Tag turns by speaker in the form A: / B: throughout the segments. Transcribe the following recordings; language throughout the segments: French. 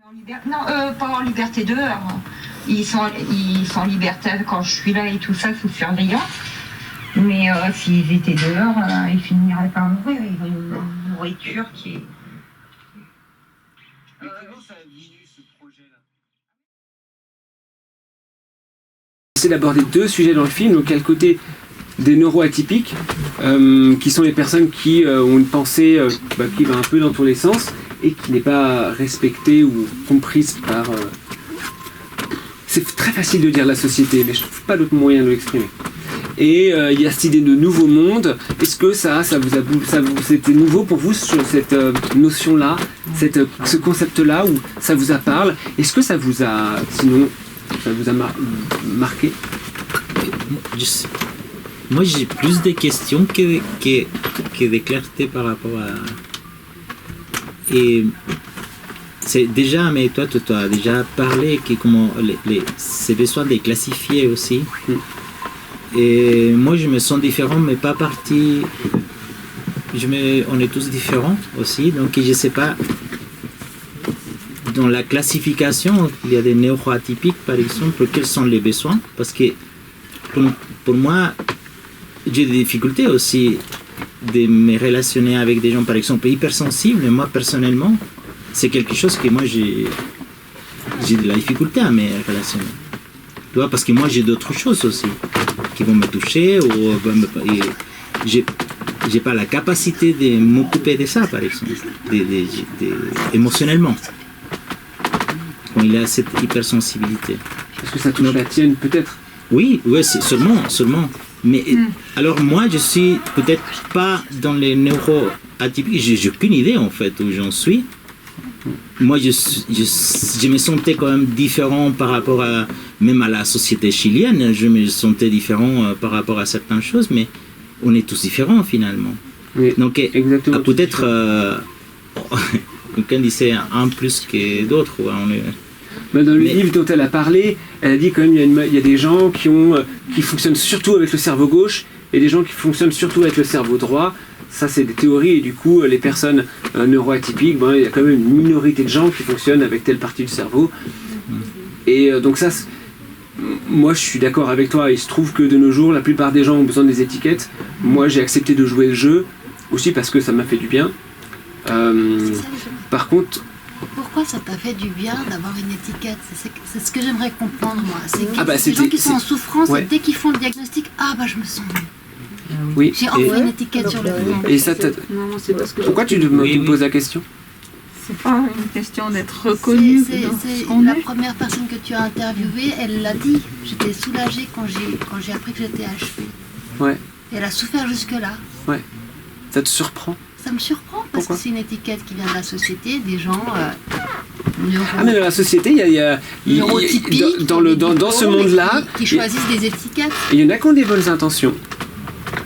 A: Non, pas en liberté dehors. Ils sont en liberté quand je suis là et tout ça, sous surveillance. Mais s'ils étaient dehors, ils finiraient par mourir. Ils ont une nourriture qui est...
B: Mais comment ça a venu ce projet-là? C'est d'aborder deux sujets dans le film. Donc, il y a le côté des neuroatypiques, qui sont les personnes qui ont une pensée qui va un peu dans tous les sens et qui n'est pas respectée ou comprise par... C'est très facile de dire la société, mais je ne trouve pas d'autre moyen de l'exprimer. Et il y a cette idée de nouveau monde. Est-ce que c'était nouveau pour vous sur cette notion-là, ce concept-là, où ça vous a parlé? Est-ce que ça vous a, sinon, ça vous a marqué?
C: Moi, j'ai plus de questions que de clarté par rapport à... Et c'est déjà, mais toi, tu as déjà parlé que comment ces besoins de classifier aussi. Et moi, je me sens différent, mais pas parti. On est tous différents aussi, donc je sais pas. Dans la classification, il y a des neuroatypiques, par exemple. Quels sont les besoins? Parce que pour moi, j'ai des difficultés aussi de me relationner avec des gens, par exemple, hypersensibles. Et moi, personnellement, c'est quelque chose que moi, j'ai de la difficulté à me relationner. Tu vois, parce que moi, j'ai d'autres choses aussi qui vont me toucher, ou j'ai pas la capacité de m'occuper de ça, par exemple, émotionnellement, quand il a cette hypersensibilité.
B: Est-ce que ça touche la tienne, peut-être?
C: Oui, c'est seulement. Mais alors moi, je suis peut-être pas dans les neuroatypiques, j'ai aucune idée en fait où j'en suis. Moi, je me sentais quand même différent par rapport même à la société chilienne. Je me sentais différent par rapport à certaines choses, mais on est tous différents finalement.
B: Oui,
C: donc, peut-être, quelqu'un disait un plus que d'autres.
B: Dans le livre dont elle a parlé, elle a dit quand même il y a des gens qui fonctionnent surtout avec le cerveau gauche et des gens qui fonctionnent surtout avec le cerveau droit. Ça, c'est des théories, et du coup, les personnes neuroatypiques, il y a quand même une minorité de gens qui fonctionnent avec telle partie du cerveau. Et donc ça, moi, je suis d'accord avec toi. Il se trouve que de nos jours, la plupart des gens ont besoin des étiquettes. Moi, j'ai accepté de jouer le jeu, aussi parce que ça m'a fait du bien. Par contre...
D: Pourquoi ça t'a fait du bien d'avoir une étiquette? C'est ce que j'aimerais comprendre, moi. C'est les gens qui sont en souffrance, et dès qu'ils font le diagnostic, je me sens mieux.
B: Oui.
D: J'ai envoyé une étiquette sur le front.
B: Et ça pourquoi tu me poses la question?
E: C'est pas une question d'être reconnu.
D: C'est la première personne que tu as interviewée, elle l'a dit. J'étais soulagée quand j'ai appris que j'étais HP.
B: Ouais.
D: Et elle a souffert jusque-là.
B: Ouais. Ça te surprend?
D: Ça me surprend parce que c'est une étiquette qui vient de la société, des gens
B: mais dans la société, il y a dans ce monde-là
D: qui choisissent des étiquettes.
B: Il y en a qui ont des bonnes intentions.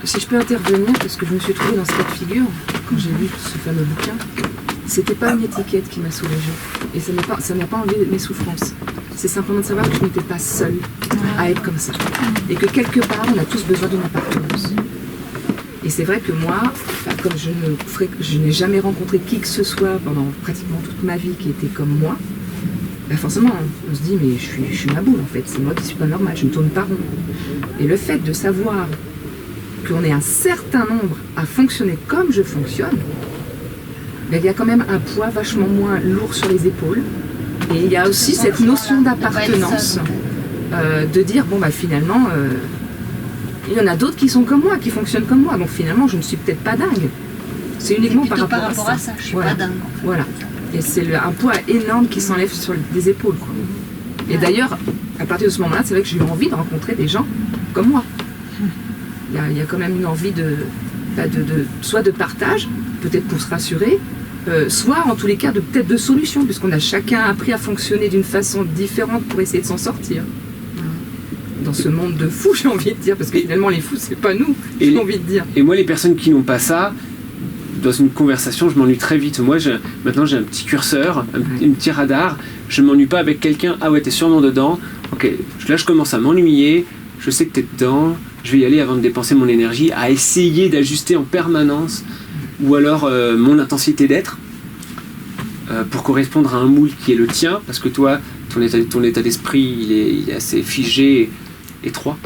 F: Si je peux intervenir, parce que je me suis trouvée dans ce cas de figure quand j'ai lu ce fameux bouquin, c'était pas une étiquette qui m'a soulagée et ça n'a pas enlevé mes souffrances. C'est simplement de savoir que je n'étais pas seule à être comme ça et que quelque part on a tous besoin d'une appartenance. Et c'est vrai que moi, comme je n'ai jamais rencontré qui que ce soit pendant pratiquement toute ma vie qui était comme moi, forcément on se dit mais je suis ma boule en fait, c'est moi qui suis pas normale, je ne tourne pas rond. Et le fait de savoir qu'on est un certain nombre à fonctionner comme je fonctionne, il y a quand même un poids vachement moins lourd sur les épaules. Et il y a aussi cette notion d'appartenance, de dire finalement... il y en a d'autres qui sont comme moi, qui fonctionnent comme moi. Donc finalement, je ne suis peut-être pas dingue. C'est uniquement par rapport à ça.
D: Je suis pas dingue.
F: Voilà. Et c'est un poids énorme qui s'enlève sur des épaules. Quoi. Et d'ailleurs, à partir de ce moment-là, c'est vrai que j'ai eu envie de rencontrer des gens comme moi. Il y a quand même une envie soit de partage, peut-être pour se rassurer, soit en tous les cas peut-être de solution, puisqu'on a chacun appris à fonctionner d'une façon différente pour essayer de s'en sortir. Dans ce monde de fous, j'ai envie de dire, parce que finalement les fous, c'est pas nous, j'ai envie de dire.
B: Et moi, les personnes qui n'ont pas ça, dans une conversation, je m'ennuie très vite. Moi, maintenant, j'ai un petit curseur, un petit radar. Je ne m'ennuie pas avec quelqu'un. Ah ouais, t'es sûrement dedans. Ok, là, je commence à m'ennuyer. Je sais que t'es dedans. Je vais y aller avant de dépenser mon énergie à essayer d'ajuster en permanence, ou alors mon intensité d'être. pour correspondre à un moule qui est le tien, parce que toi, ton état d'esprit, il est assez figé, étroit.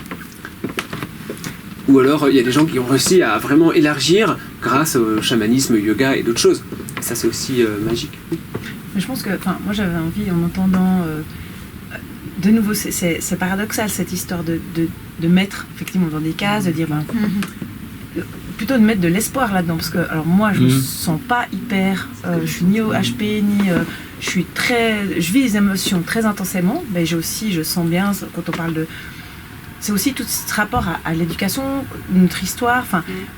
B: Ou alors, il y a des gens qui ont réussi à vraiment élargir grâce au chamanisme, au yoga et d'autres choses. Et ça, c'est aussi magique.
G: Mais je pense que, moi, j'avais envie, en entendant... de nouveau, c'est paradoxal, cette histoire de mettre, effectivement, dans des cases, de dire... plutôt de mettre de l'espoir là-dedans, parce que alors moi je me sens pas hyper, je suis ni au HP ni je vis les émotions très intensément, mais je sens bien quand on parle de, c'est aussi tout ce rapport à l'éducation, notre histoire,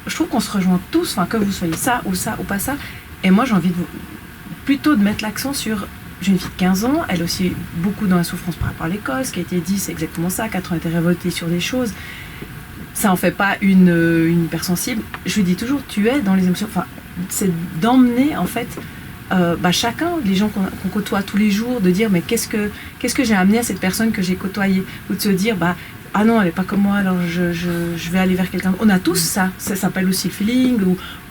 G: je trouve qu'on se rejoint tous, que vous soyez ça ou pas ça, et moi j'ai envie plutôt de mettre l'accent sur, j'ai une fille de 15 ans, elle aussi beaucoup dans la souffrance par rapport à l'école, ce qui a été dit c'est exactement ça, 4 ans été révoltée sur des choses. Ça en fait pas une hypersensible. Je lui dis toujours, tu es dans les émotions. C'est d'emmener en fait chacun, les gens qu'on côtoie tous les jours, de dire mais qu'est-ce que j'ai amené à cette personne que j'ai côtoyée, ou de se dire ah non, elle est pas comme moi, alors je vais aller vers quelqu'un. On a tous ça s'appelle aussi le feeling,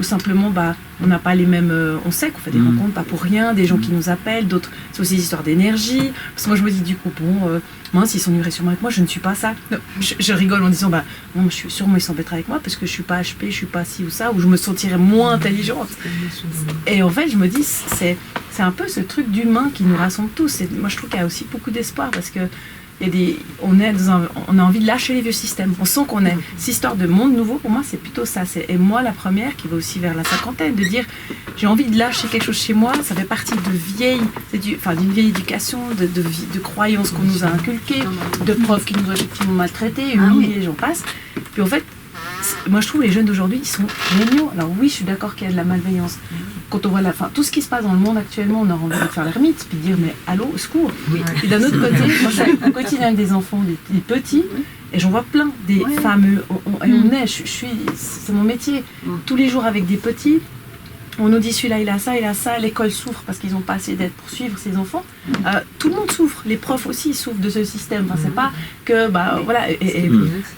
G: ou simplement on n'a pas les mêmes. On sait qu'on fait des rencontres pas pour rien, des gens qui nous appellent, d'autres. C'est aussi des histoires d'énergie. Parce que moi je me dis du coup mince, ils s'ennuieraient sûrement avec moi, je ne suis pas ça. Non, je rigole en disant non, je suis sûrement ils s'embêteraient avec moi parce que je suis pas HP, je suis pas ci ou ça, ou je me sentirais moins intelligente. Et en fait je me dis c'est un peu ce truc d'humain qui nous rassemble tous. Et moi je trouve qu'il y a aussi beaucoup d'espoir parce que on a envie de lâcher les vieux systèmes. On sent qu'on est. Cette histoire de monde nouveau, pour moi, c'est plutôt ça. Et moi, la première, qui va aussi vers la cinquantaine, de dire j'ai envie de lâcher quelque chose chez moi. Ça fait partie d'une vieille éducation, de croyances qu'on nous a inculquées, de profs qui nous ont effectivement maltraités, humiliés, j'en passe. Puis en fait, moi je trouve les jeunes d'aujourd'hui, ils sont géniaux. Alors oui, je suis d'accord qu'il y a de la malveillance. Quand on voit tout ce qui se passe dans le monde actuellement, on a envie de faire l'ermite, puis de dire mais allô, au secours. Et d'un autre côté, moi je suis au quotidien avec des enfants, des petits, et j'en vois plein, des fameux. C'est mon métier. Tous les jours avec des petits, on nous dit celui-là il a ça, l'école souffre parce qu'ils n'ont pas assez d'aide pour suivre ses enfants. Tout le monde souffre, les profs aussi souffrent de ce système. C'est pas que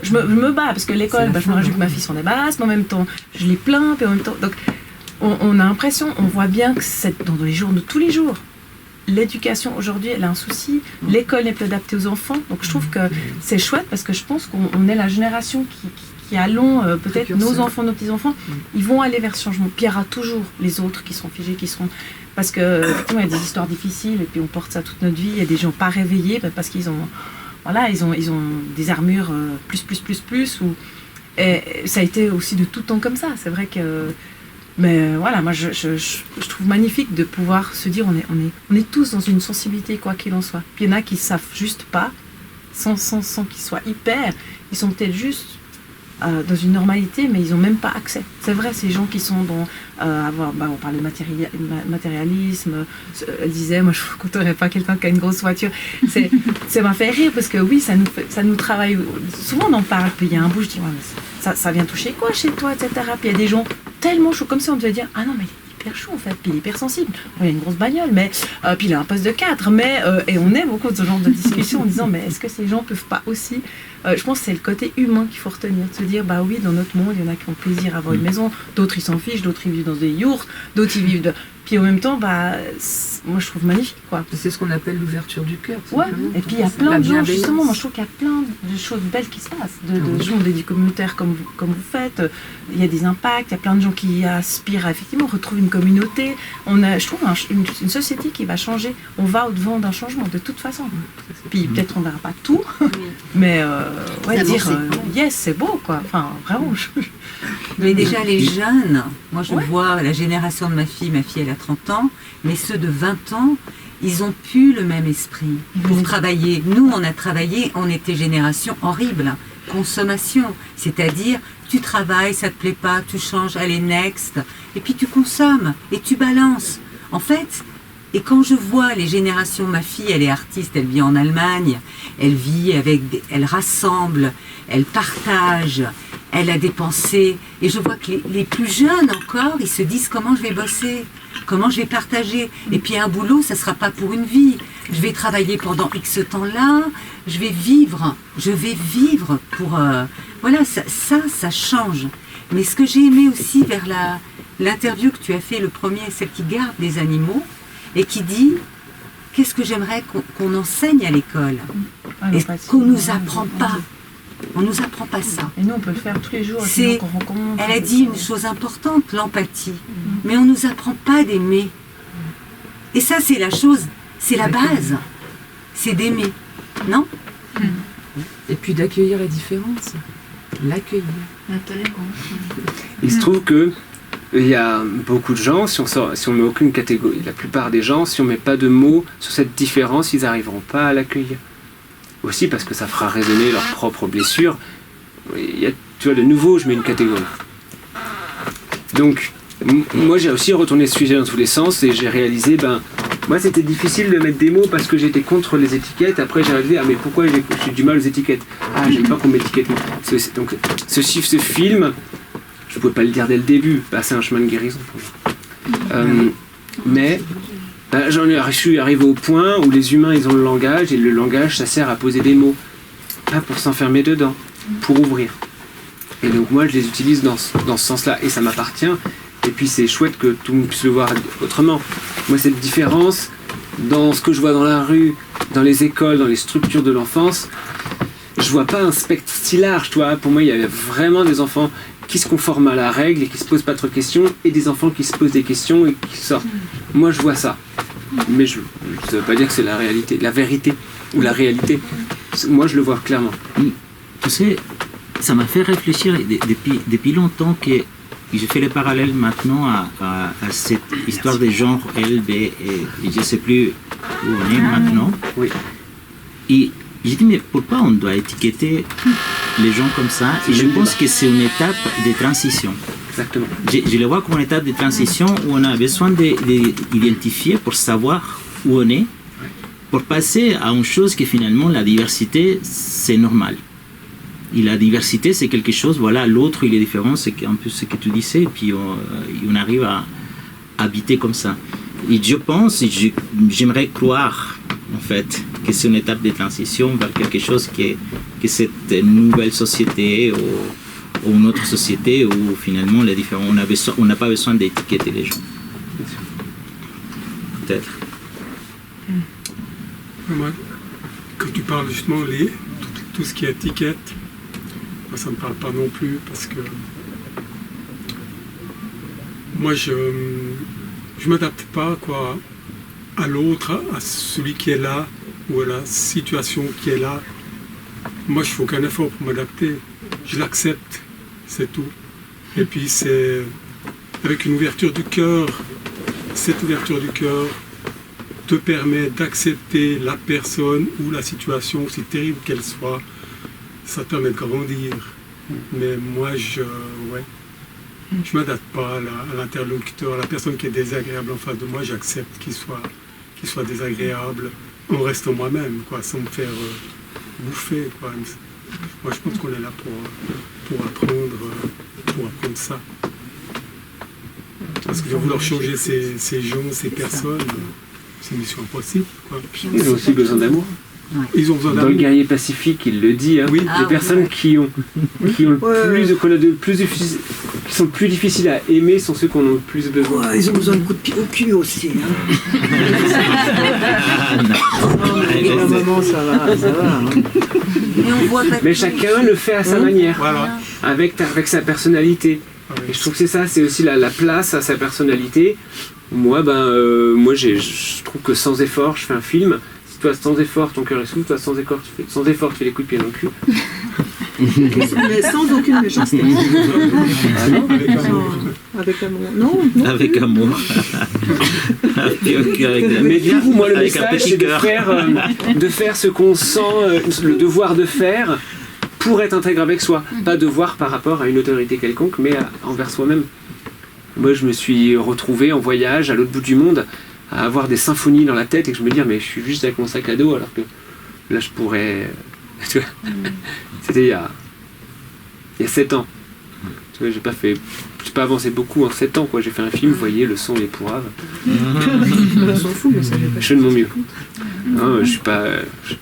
G: je me bats parce que l'école, je me réjouis que ma fille s'en débarrasse, mais en même temps je les plains, puis en même temps. Donc on a l'impression, on voit bien que c'est dans les jours de tous les jours. L'éducation aujourd'hui, elle a un souci. L'école n'est plus adaptée aux enfants. Donc je trouve que c'est chouette parce que je pense qu'on est la génération qui allons, peut-être nos enfants, nos petits-enfants, ils vont aller vers ce changement. Puis il y aura toujours les autres qui seront figés, parce que effectivement, il y a des histoires difficiles et puis on porte ça toute notre vie. Il y a des gens pas réveillés parce qu'ils ont, ils ont des armures plus. Et ça a été aussi de tout temps comme ça. C'est vrai que... Mais moi je trouve magnifique de pouvoir se dire on est tous dans une sensibilité quoi qu'il en soit. Puis il y en a qui savent juste pas, sans qu'ils soient hyper, ils sont peut-être juste dans une normalité, mais ils n'ont même pas accès. C'est vrai, ces gens qui sont dans on parle de matérialisme, elle disait, moi je ne compterais pas quelqu'un qui a une grosse voiture. Ça m'a fait rire parce que oui, ça nous travaille. Souvent on en parle, puis il y a un bout, je dis, ça vient toucher quoi chez toi, etc. Puis il y a des gens tellement chauds comme ça, on devait dire, ah non, mais il est hyper chaud en fait, puis il est hyper sensible. Il a une grosse bagnole, mais puis il a un poste de 4, et on aime beaucoup de ce genre de discussion en disant, mais est-ce que ces gens peuvent pas aussi. Je pense que c'est le côté humain qu'il faut retenir, de se dire, oui, dans notre monde, il y en a qui ont plaisir à avoir une maison, d'autres ils s'en fichent, d'autres ils vivent dans des yurts, d'autres ils vivent Puis en même temps, moi je trouve magnifique, quoi.
F: C'est ce qu'on appelle l'ouverture du cœur.
G: Ouais, et puis il y a plein de gens, justement, moi je trouve qu'il y a plein de choses belles qui se passent, de gens des communautaires comme vous faites, il y a des impacts, il y a plein de gens qui aspirent à effectivement retrouver une communauté. On a, je trouve, une société qui va changer, on va au-devant d'un changement, de toute façon. Puis peut-être on ne verra pas tout, mais dire yes, c'est beau, quoi. Enfin, vraiment.
H: Mais déjà les jeunes, moi je vois la génération de ma fille elle a 30 ans, mais ceux de 20 ans, ils ont plus le même esprit pour travailler. Nous, on a travaillé, on était génération horrible, consommation, c'est-à-dire tu travailles, ça te plaît pas, tu changes, allez next, et puis tu consommes, et tu balances. En fait, et quand je vois les générations, ma fille, elle est artiste, elle vit en Allemagne, elle vit elle rassemble, elle partage, elle a des pensées, et je vois que les plus jeunes encore, ils se disent comment je vais bosser, comment je vais partager, et puis un boulot, ça ne sera pas pour une vie, je vais travailler pendant X temps là, je vais vivre pour... ça change. Mais ce que j'ai aimé aussi vers l'interview que tu as fait, le premier, celle qui garde les animaux, et qui dit qu'est-ce que j'aimerais qu'on enseigne à l'école et qu'on ne nous apprend pas. On ne nous apprend pas ça.
G: Et nous, on peut le faire tous les jours. Qu'on rencontre.
H: Elle a dit une chose importante, l'empathie. Mais on ne nous apprend pas d'aimer. Et ça, c'est la chose, c'est la base. C'est d'aimer. Non ?
F: Et puis d'accueillir la différence. L'accueillir.
D: La tolérance.
B: Il se trouve que il y a beaucoup de gens, si on met aucune catégorie, la plupart des gens, si on met pas de mots sur cette différence, ils n'arriveront pas à l'accueillir. Aussi parce que ça fera résonner leurs propres blessures. Tu vois, de nouveau, je mets une catégorie. Donc, moi, j'ai aussi retourné ce sujet dans tous les sens et j'ai réalisé, moi, c'était difficile de mettre des mots parce que j'étais contre les étiquettes. Après, j'ai réalisé, mais pourquoi j'ai du mal aux étiquettes ? J'aime pas qu'on m'étiquette. Donc, ce film, je pouvais pas le dire dès le début. C'est un chemin de guérison pour moi. Mais je suis arrivé au point où les humains, ils ont le langage, et le langage, ça sert à poser des mots, pas pour s'enfermer dedans, pour ouvrir. Et donc moi, je les utilise dans ce sens-là, et ça m'appartient. Et puis c'est chouette que tout le monde puisse le voir autrement. Moi, cette différence, dans ce que je vois dans la rue, dans les écoles, dans les structures de l'enfance, je vois pas un spectre si large, toi. Pour moi, il y avait vraiment des enfants qui se conforment à la règle et qui se posent pas trop de questions, et des enfants qui se posent des questions et qui sortent. Moi, je vois ça. Mais ça ne veut pas dire que c'est la réalité, la vérité ou la réalité. Moi, je le vois clairement.
C: Tu sais, ça m'a fait réfléchir depuis longtemps que je fais le parallèle maintenant à cette histoire de genre L, B, et je ne sais plus où on est maintenant.
B: Oui.
C: Et j'ai dit, mais pourquoi on doit étiqueter les gens comme ça ? Et je pense que c'est une étape de transition.
B: Exactement.
C: Je le vois comme une étape de transition où on a besoin d'identifier pour savoir où on est, pour passer à une chose que finalement la diversité, c'est normal. Et la diversité, c'est quelque chose, voilà, l'autre, il est différent, c'est un peu ce que tu disais, et puis on arrive à habiter comme ça. Et je pense, j'aimerais croire, en fait, que c'est une étape de transition vers quelque chose que cette nouvelle société ou une autre société où finalement les différents, on n'a pas besoin d'étiqueter les gens. Peut-être.
I: Moi, quand tu parles justement tout ce qui est étiquette, moi ça ne me parle pas non plus parce que moi je m'adapte pas à l'autre, à celui qui est là ou à la situation qui est là. Moi je fais aucun effort pour m'adapter, je l'accepte. C'est tout. Et puis c'est avec une ouverture du cœur. Cette ouverture du cœur te permet d'accepter la personne ou la situation, aussi terrible qu'elle soit. Ça te permet de grandir. Mais moi, je m'adapte pas à l'interlocuteur, à la personne qui est désagréable en face de moi. J'accepte qu'il soit désagréable en restant moi-même, sans me faire bouffer. Moi, je pense qu'on est là pour apprendre ça. Parce que de vouloir changer ces gens, ces personnes, c'est une mission impossible.
B: Ils ont aussi besoin d'amour.
I: Ouais. Ils ont besoin d'amour.
B: Dans le guerrier pacifique, il le dit. Hein. Oui. Les personnes qui sont plus difficiles à aimer sont ceux qui en ont le plus besoin.
J: Ouais, ils ont besoin de coups de pied au cul aussi. Hein.
C: Maman, ça va. Hein.
B: Mais chacun le fait à sa manière, voilà. avec sa personnalité. Et je trouve que c'est aussi la place à sa personnalité. Moi, je trouve que sans effort, je fais un film. Si toi, sans effort, ton cœur est sourd, toi, sans effort, tu fais les coups de pied dans le cul.
E: Mais sans aucune méchanceté.
B: Ah non,
E: avec amour. Non.
C: Avec amour.
B: Mais du coup, moi, le message, c'est de faire ce qu'on sent, le devoir de faire pour être intégré avec soi. Pas devoir par rapport à une autorité quelconque, mais envers soi-même. Moi, je me suis retrouvé en voyage à l'autre bout du monde à avoir des symphonies dans la tête et que je me dis, mais je suis juste avec mon sac à dos alors que là, je pourrais... Tu vois, c'était il y a 7 ans. Tu vois, j'ai pas avancé beaucoup en 7 ans, quoi. J'ai fait un film, vous voyez, le son, les poiraves.
E: On s'en fout, mais ça j'ai pas.
B: Je fais de mon mieux. Non, je suis pas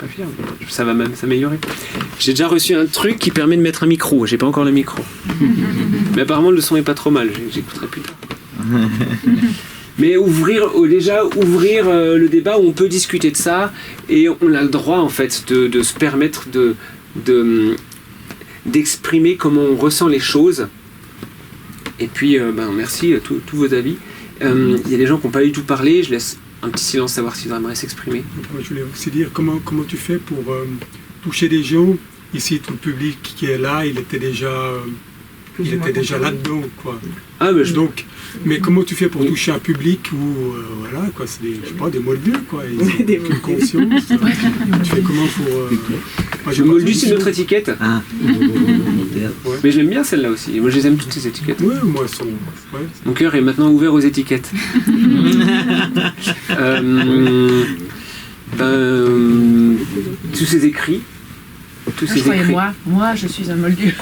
B: fier. Ça va même s'améliorer. J'ai déjà reçu un truc qui permet de mettre un micro. J'ai pas encore le micro. Mais apparemment, le son est pas trop mal. J'écouterai plus tard. Mais ouvrir le débat où on peut discuter de ça, et on a le droit en fait de se permettre d'exprimer comment on ressent les choses. Et puis merci tous vos avis. Il y a des gens qui n'ont pas du tout parlé, je laisse un petit silence, savoir s'ils aimeraient s'exprimer.
I: Moi, je voulais aussi dire comment tu fais pour toucher des gens. Ici, tout le public qui est là, il était déjà là-dedans, quoi. Donc, mais comment tu fais pour toucher un public où, voilà, quoi, c'est des moldus, quoi, ils ont une conscience. Tu fais comment pour...
B: Le moldu, c'est notre étiquette.
I: Ouais.
B: Mais j'aime bien celle-là aussi. Moi, je les aime toutes ces étiquettes.
I: Oui, moi,
B: Mon cœur est maintenant ouvert aux étiquettes. Tous ces écrits.
G: Moi, je suis un moldu.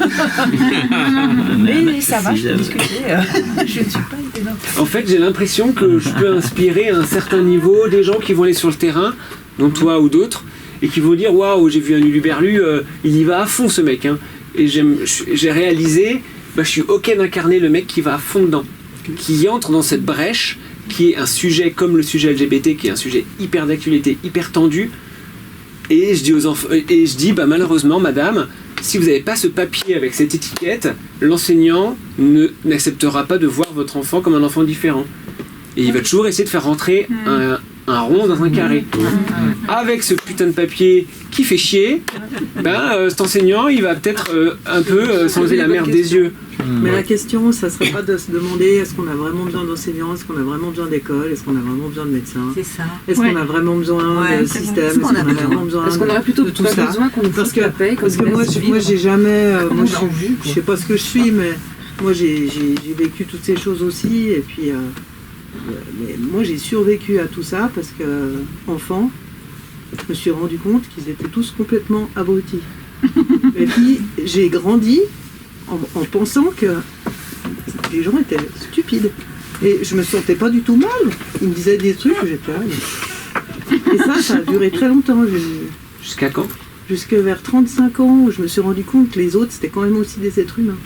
G: Mais ça va, je peux discuter. Je ne suis pas une ténor.
B: En fait, j'ai l'impression que je peux inspirer à un certain niveau des gens qui vont aller sur le terrain, dont toi ou d'autres, et qui vont dire waouh, j'ai vu un uluberlu, il y va à fond ce mec. Hein. Et j'ai réalisé, je suis ok d'incarner le mec qui va à fond dedans, qui entre dans cette brèche, qui est un sujet comme le sujet LGBT, qui est un sujet hyper d'actualité, hyper tendu. Et je dis aux enfants, malheureusement, madame, si vous n'avez pas ce papier avec cette étiquette, l'enseignant n'acceptera pas de voir votre enfant comme un enfant différent. Et il va toujours essayer de faire rentrer un rond dans un carré. Avec ce putain de papier qui fait chier, cet enseignant, il va peut-être un peu s'enlever la merde des yeux.
E: Mais la question, ça serait pas de se demander est-ce qu'on a vraiment besoin d'enseignants, est-ce qu'on a vraiment besoin d'écoles, est-ce qu'on a vraiment besoin de médecins,
H: c'est ça.
E: Est-ce qu'on a vraiment besoin de système, est-ce qu'on a vraiment besoin
F: est-ce qu'on aurait plutôt
E: de tout ça
F: besoin qu'on nous foute la paix,
E: parce que moi j'ai jamais, je sais pas ce que je suis, mais moi j'ai vécu toutes ces choses aussi, et puis mais moi j'ai survécu à tout ça parce que enfant, je me suis rendu compte qu'ils étaient tous complètement abrutis. Et puis j'ai grandi en pensant que les gens étaient stupides. Et je me sentais pas du tout mal. Ils me disaient des trucs que j'étais là. Et ça a duré très longtemps.
B: Jusqu'à quand?
E: Jusque vers 35 ans, où je me suis rendu compte que les autres, c'était quand même aussi des êtres humains.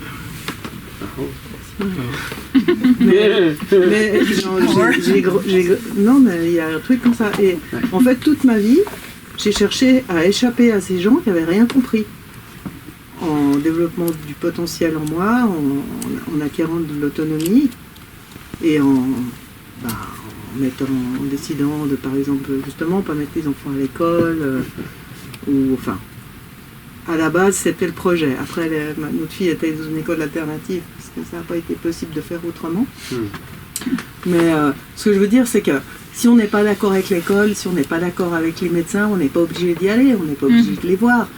E: Mais non, mais il y a un truc comme ça. Et en fait, toute ma vie, j'ai cherché à échapper à ces gens qui n'avaient rien compris. En développement du potentiel en moi, en acquérant de l'autonomie et en décidant de, par exemple, justement, pas mettre les enfants à l'école, à la base, c'était le projet. Après, notre fille était dans une école alternative, parce que ça n'a pas été possible de faire autrement. Mais ce que je veux dire, c'est que si on n'est pas d'accord avec l'école, si on n'est pas d'accord avec les médecins, on n'est pas obligé d'y aller, on n'est pas obligé de les voir.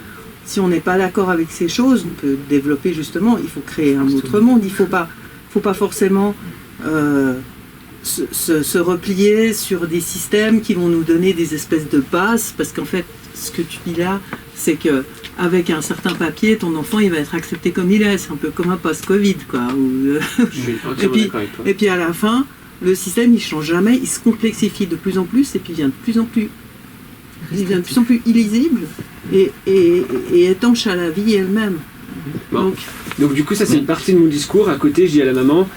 E: Si on n'est pas d'accord avec ces choses, on peut développer justement, il faut créer un autre monde. Il ne faut pas forcément se replier sur des systèmes qui vont nous donner des espèces de passes, parce qu'en fait, ce que tu dis là, c'est que avec un certain papier, ton enfant, il va être accepté comme il est. C'est un peu comme un post-Covid, quoi. Et puis à la fin, le système, il change jamais, il se complexifie de plus en plus, et puis il devient de plus en plus illisible et étanche à la vie elle-même.
B: Bon. Donc du coup, ça c'est une partie de mon discours. À côté, je dis à la maman,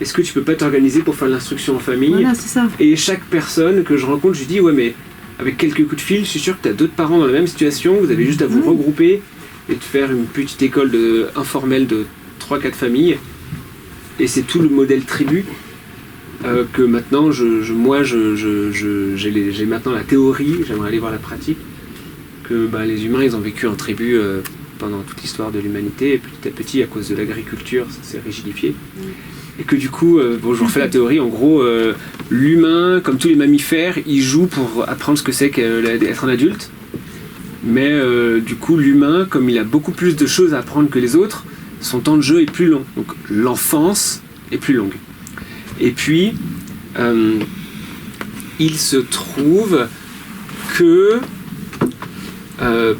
B: est-ce que tu peux pas t'organiser pour faire l'instruction en famille?
E: Voilà, c'est ça.
B: Et chaque personne que je rencontre, je dis, ouais, mais avec quelques coups de fil, je suis sûr que tu as d'autres parents dans la même situation, vous avez juste à vous regrouper et de faire une petite école informelle de 3-4 familles. Et c'est tout le modèle tribu que maintenant, j'ai maintenant la théorie, j'aimerais aller voir la pratique, que les humains, ils ont vécu en tribu pendant toute l'histoire de l'humanité, et petit à petit, à cause de l'agriculture, ça s'est rigidifié. Et que du coup, je vous refais la théorie, en gros, l'humain, comme tous les mammifères, il joue pour apprendre ce que c'est qu'être un adulte. Mais du coup, l'humain, comme il a beaucoup plus de choses à apprendre que les autres, son temps de jeu est plus long. Donc l'enfance est plus longue. Et puis, il se trouve que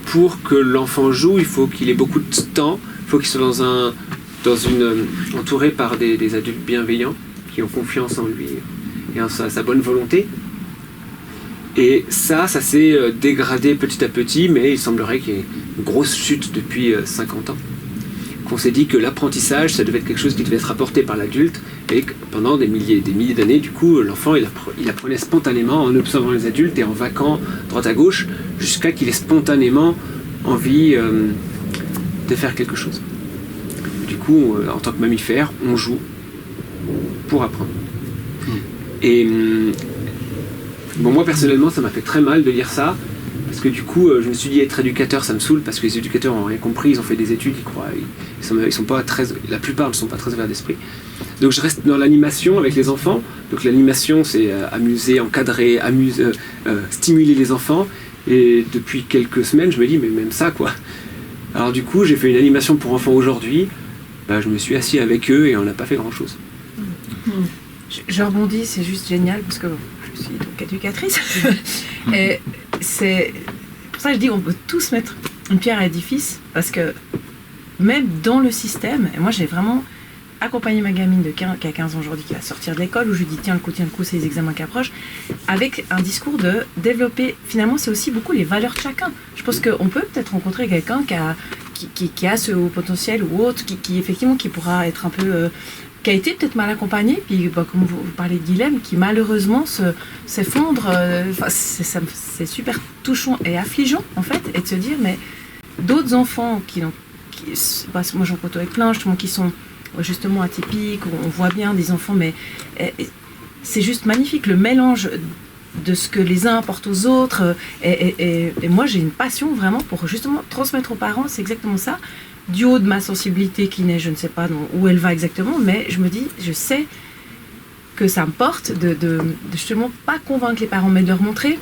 B: pour que l'enfant joue, il faut qu'il ait beaucoup de temps, il faut qu'il soit entouré par des adultes bienveillants qui ont confiance en lui et en sa bonne volonté. Et ça s'est dégradé petit à petit, mais il semblerait qu'il y ait une grosse chute depuis 50 ans. qu'on s'est dit que l'apprentissage, ça devait être quelque chose qui devait être apporté par l'adulte, et que pendant des milliers d'années, du coup, l'enfant, il apprenait spontanément en observant les adultes et en vaquant droite à gauche, jusqu'à qu'il ait spontanément envie de faire quelque chose. Du coup, en tant que mammifère, on joue pour apprendre. Et bon, moi personnellement, ça m'a fait très mal de lire ça, parce que du coup, je me suis dit, être éducateur, ça me saoule, parce que les éducateurs n'ont rien compris, ils ont fait des études, ils sont pas très, la plupart ne sont pas très ouverts d'esprit. Donc je reste dans l'animation avec les enfants. Donc l'animation, c'est amuser, encadrer, stimuler les enfants. Et depuis quelques semaines, je me dis, mais même ça, quoi. Alors du coup, j'ai fait une animation pour enfants aujourd'hui. Je me suis assis avec eux et on n'a pas fait grand-chose.
G: Je rebondis, c'est juste génial parce que je suis donc éducatrice. Et c'est pour ça que je dis qu'on peut tous mettre une pierre à l'édifice parce que même dans le système, et moi j'ai vraiment accompagné ma gamine qui a 15 ans aujourd'hui qui va sortir de l'école où je lui dis tiens le coup, c'est les examens qui approchent, avec un discours de développer, finalement c'est aussi beaucoup les valeurs de chacun. Je pense qu'on peut peut-être rencontrer quelqu'un qui a ce haut potentiel ou autre, qui effectivement qui pourra être un peu... qui a été peut-être mal accompagné, puis comme vous parlez de Guilhem, qui malheureusement s'effondre, c'est super touchant et affligeant en fait, et de se dire mais d'autres enfants moi j'en côtoie avec plein justement qui sont justement atypiques, on voit bien des enfants, mais c'est juste magnifique le mélange de ce que les uns apportent aux autres, et moi j'ai une passion vraiment pour justement transmettre aux parents, c'est exactement ça. Du haut de ma sensibilité qui n'est, je ne sais pas où elle va exactement, mais je me dis, je sais que ça me porte de justement pas convaincre les parents, mais de leur montrer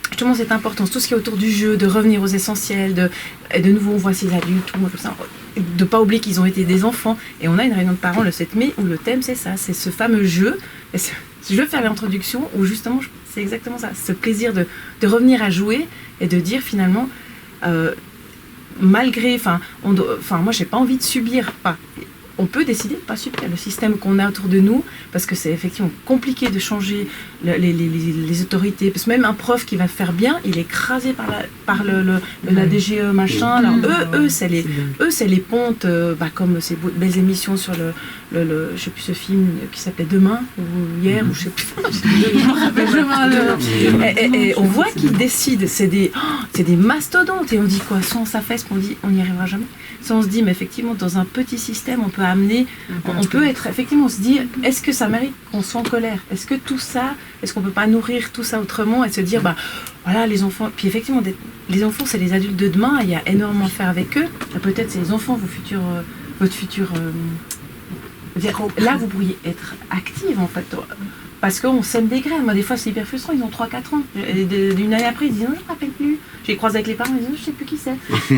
G: justement cette importance, tout ce qui est autour du jeu, de revenir aux essentiels, et de nouveau on voit ces adultes, tout le monde comme ça, de pas oublier qu'ils ont été des enfants. Et on a une réunion de parents le 7 mai où le thème c'est ça, c'est ce fameux jeu. Et je vais faire l'introduction où justement c'est exactement ça, ce plaisir de revenir à jouer et de dire finalement... malgré, moi j'ai pas envie de subir, on peut décider de pas subir le système qu'on a autour de nous, parce que c'est effectivement compliqué de changer les autorités, parce que même un prof qui va faire bien, il est écrasé par la DGE machin. Alors eux c'est les pontes, comme ces belles émissions sur je sais plus ce film qui s'appelait Demain ou Hier ou je sais plus. Et on voit qu'ils décident, c'est des mastodontes, et on dit quoi, sans sa fesse, on dit on n'y arrivera jamais. Ça on se dit mais effectivement dans un petit système on peut amener, on peut être, effectivement on se dit est-ce que ça mérite qu'on soit en colère, est-ce que tout ça, est-ce qu'on peut pas nourrir tout ça autrement, et se dire voilà les enfants, puis effectivement les enfants c'est les adultes de demain, il y a énormément à faire avec eux, peut-être c'est les enfants votre futur là vous pourriez être active en fait, parce qu'on sème des graines. Moi des fois c'est hyper frustrant, ils ont 3-4 ans, d'une année après ils disent non je ne me rappelle plus, j'ai croisé avec les parents, ils disent je ne sais plus qui c'est.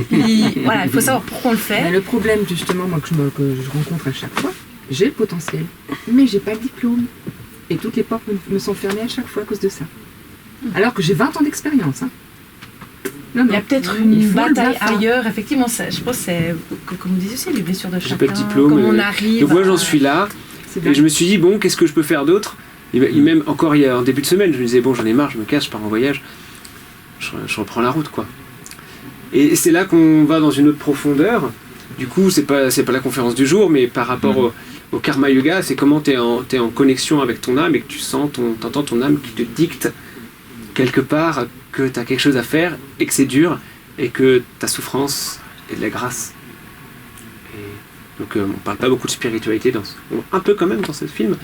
G: Puis voilà, il faut savoir pourquoi on le fait.
F: Mais le problème justement moi que je rencontre à chaque fois, j'ai le potentiel mais j'ai pas le diplôme, et toutes les portes me sont fermées à chaque fois à cause de ça, alors que j'ai 20 ans d'expérience.
G: Il y a peut-être une bataille ailleurs, effectivement, je pense que c'est, comme vous disiez aussi, les blessures de chacun,
B: j'ai pas de diplôme,
G: comme on arrive.
B: Donc moi j'en suis là, et je me suis dit, bon, qu'est-ce que je peux faire d'autre ? Et même encore en début de semaine, je me disais, bon, j'en ai marre, je me casse, je pars en voyage, je reprends la route, quoi. Et c'est là qu'on va dans une autre profondeur. Du coup, c'est pas la conférence du jour, mais par rapport au karma yoga, c'est comment t'es en connexion avec ton âme et que tu t'entends ton âme qui te dicte quelque part que tu as quelque chose à faire et que c'est dur et que ta souffrance est de la grâce. Et donc on parle pas beaucoup de spiritualité un peu quand même dans ce film,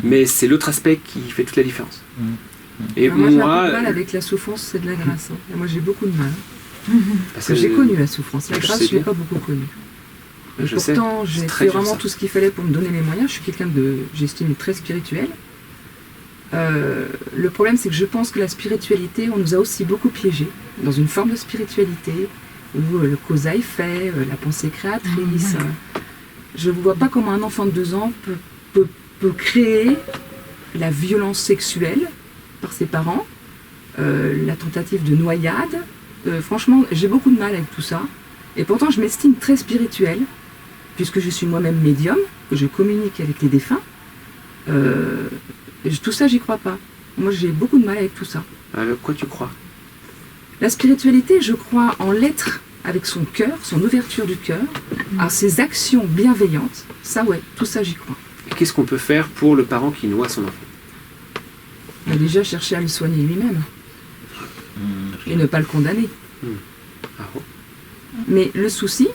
B: mais c'est l'autre aspect qui fait toute la différence.
F: Et moi j'ai un peu de mal avec la souffrance, c'est de la grâce. Et moi j'ai beaucoup de mal. Parce que j'ai connu la souffrance, la grâce je l'ai pas beaucoup connue. Pourtant j'ai fait vraiment tout ce qu'il fallait pour me donner les moyens. Je suis quelqu'un j'estime très spirituel. Le problème c'est que je pense que la spiritualité, on nous a aussi beaucoup piégés dans une forme de spiritualité où le cause à effet, la pensée créatrice. Je ne vois pas comment un enfant de 2 ans peut créer la violence sexuelle par ses parents, la tentative de noyade. Franchement, j'ai beaucoup de mal avec tout ça. Et pourtant, je m'estime très spirituelle, puisque je suis moi-même médium, que je communique avec les défunts. Tout ça, j'y crois pas. Moi, j'ai beaucoup de mal avec tout ça.
B: Avec quoi tu crois ?
F: La spiritualité, je crois en l'être avec son cœur, son ouverture du cœur, à ses actions bienveillantes, ça ouais, tout ça j'y crois.
B: Qu'est-ce qu'on peut faire pour le parent qui noie son enfant?
F: Il a déjà cherché à le soigner lui-même et ne pas le condamner.
B: Ah bon.
F: Mais le souci,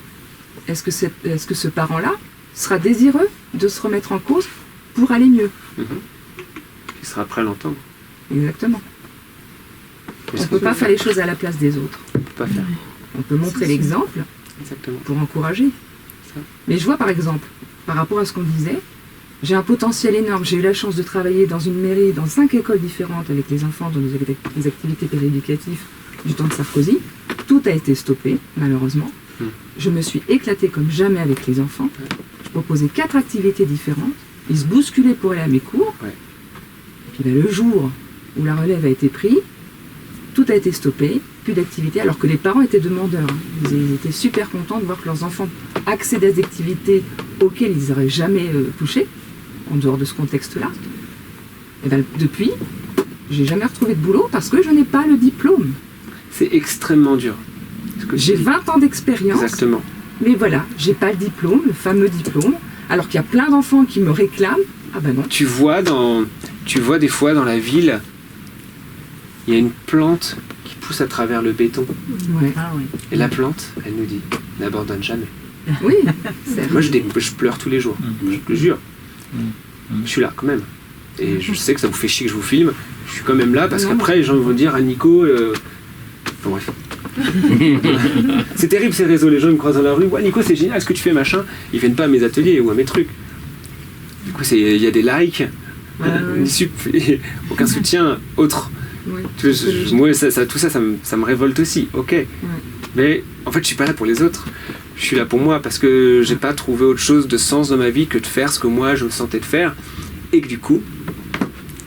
F: est-ce que ce parent-là sera désireux de se remettre en cause pour aller mieux?
B: Il sera prêt à l'entendre.
F: Exactement. On ne peut pas faire les choses à la place des autres.
B: On peut pas faire.
F: On peut montrer l'exemple pour encourager. Mais je vois par exemple, par rapport à ce qu'on disait, j'ai un potentiel énorme. J'ai eu la chance de travailler dans une mairie, dans 5 écoles différentes avec les enfants dans des activités péréducatives du temps de Sarkozy. Tout a été stoppé, malheureusement. Je me suis éclatée comme jamais avec les enfants. Je proposais 4 activités différentes. Ils se bousculaient pour aller à mes cours. Et puis le jour où la relève a été prise, tout a été stoppé, plus d'activités, alors que les parents étaient demandeurs. Ils étaient super contents de voir que leurs enfants accédaient à des activités auxquelles ils n'auraient jamais touché, en dehors de ce contexte-là. Et bien, depuis, j'ai jamais retrouvé de boulot parce que je n'ai pas le diplôme.
B: C'est extrêmement dur.
F: J'ai 20 ans d'expérience.
B: Exactement.
F: Mais voilà, j'ai pas le diplôme, le fameux diplôme, alors qu'il y a plein d'enfants qui me réclament. Ah ben non.
B: Tu vois des fois dans la ville, il y a une plante qui pousse à travers le béton.
F: Ouais.
B: Et la plante, elle nous dit, n'abandonne jamais.
F: Oui.
B: Moi, je pleure tous les jours. Je te le jure. Je suis là quand même. Et je sais que ça vous fait chier que je vous filme. Je suis quand même là parce qu'après, les gens vont dire à Nico... Enfin bref. C'est terrible ces réseaux. Les gens me croisent dans la rue. Ouais, Nico, c'est génial ce que tu fais, machin. Ils viennent pas à mes ateliers ou à mes trucs. Du coup, il y a des likes. Aucun soutien autre.
F: Ouais,
B: moi, tout ça me révolte aussi. Ok. Ouais. Mais en fait, je suis pas là pour les autres. Je suis là pour moi parce que j'ai pas trouvé autre chose de sens dans ma vie que de faire ce que moi je sentais de faire. Et que du coup,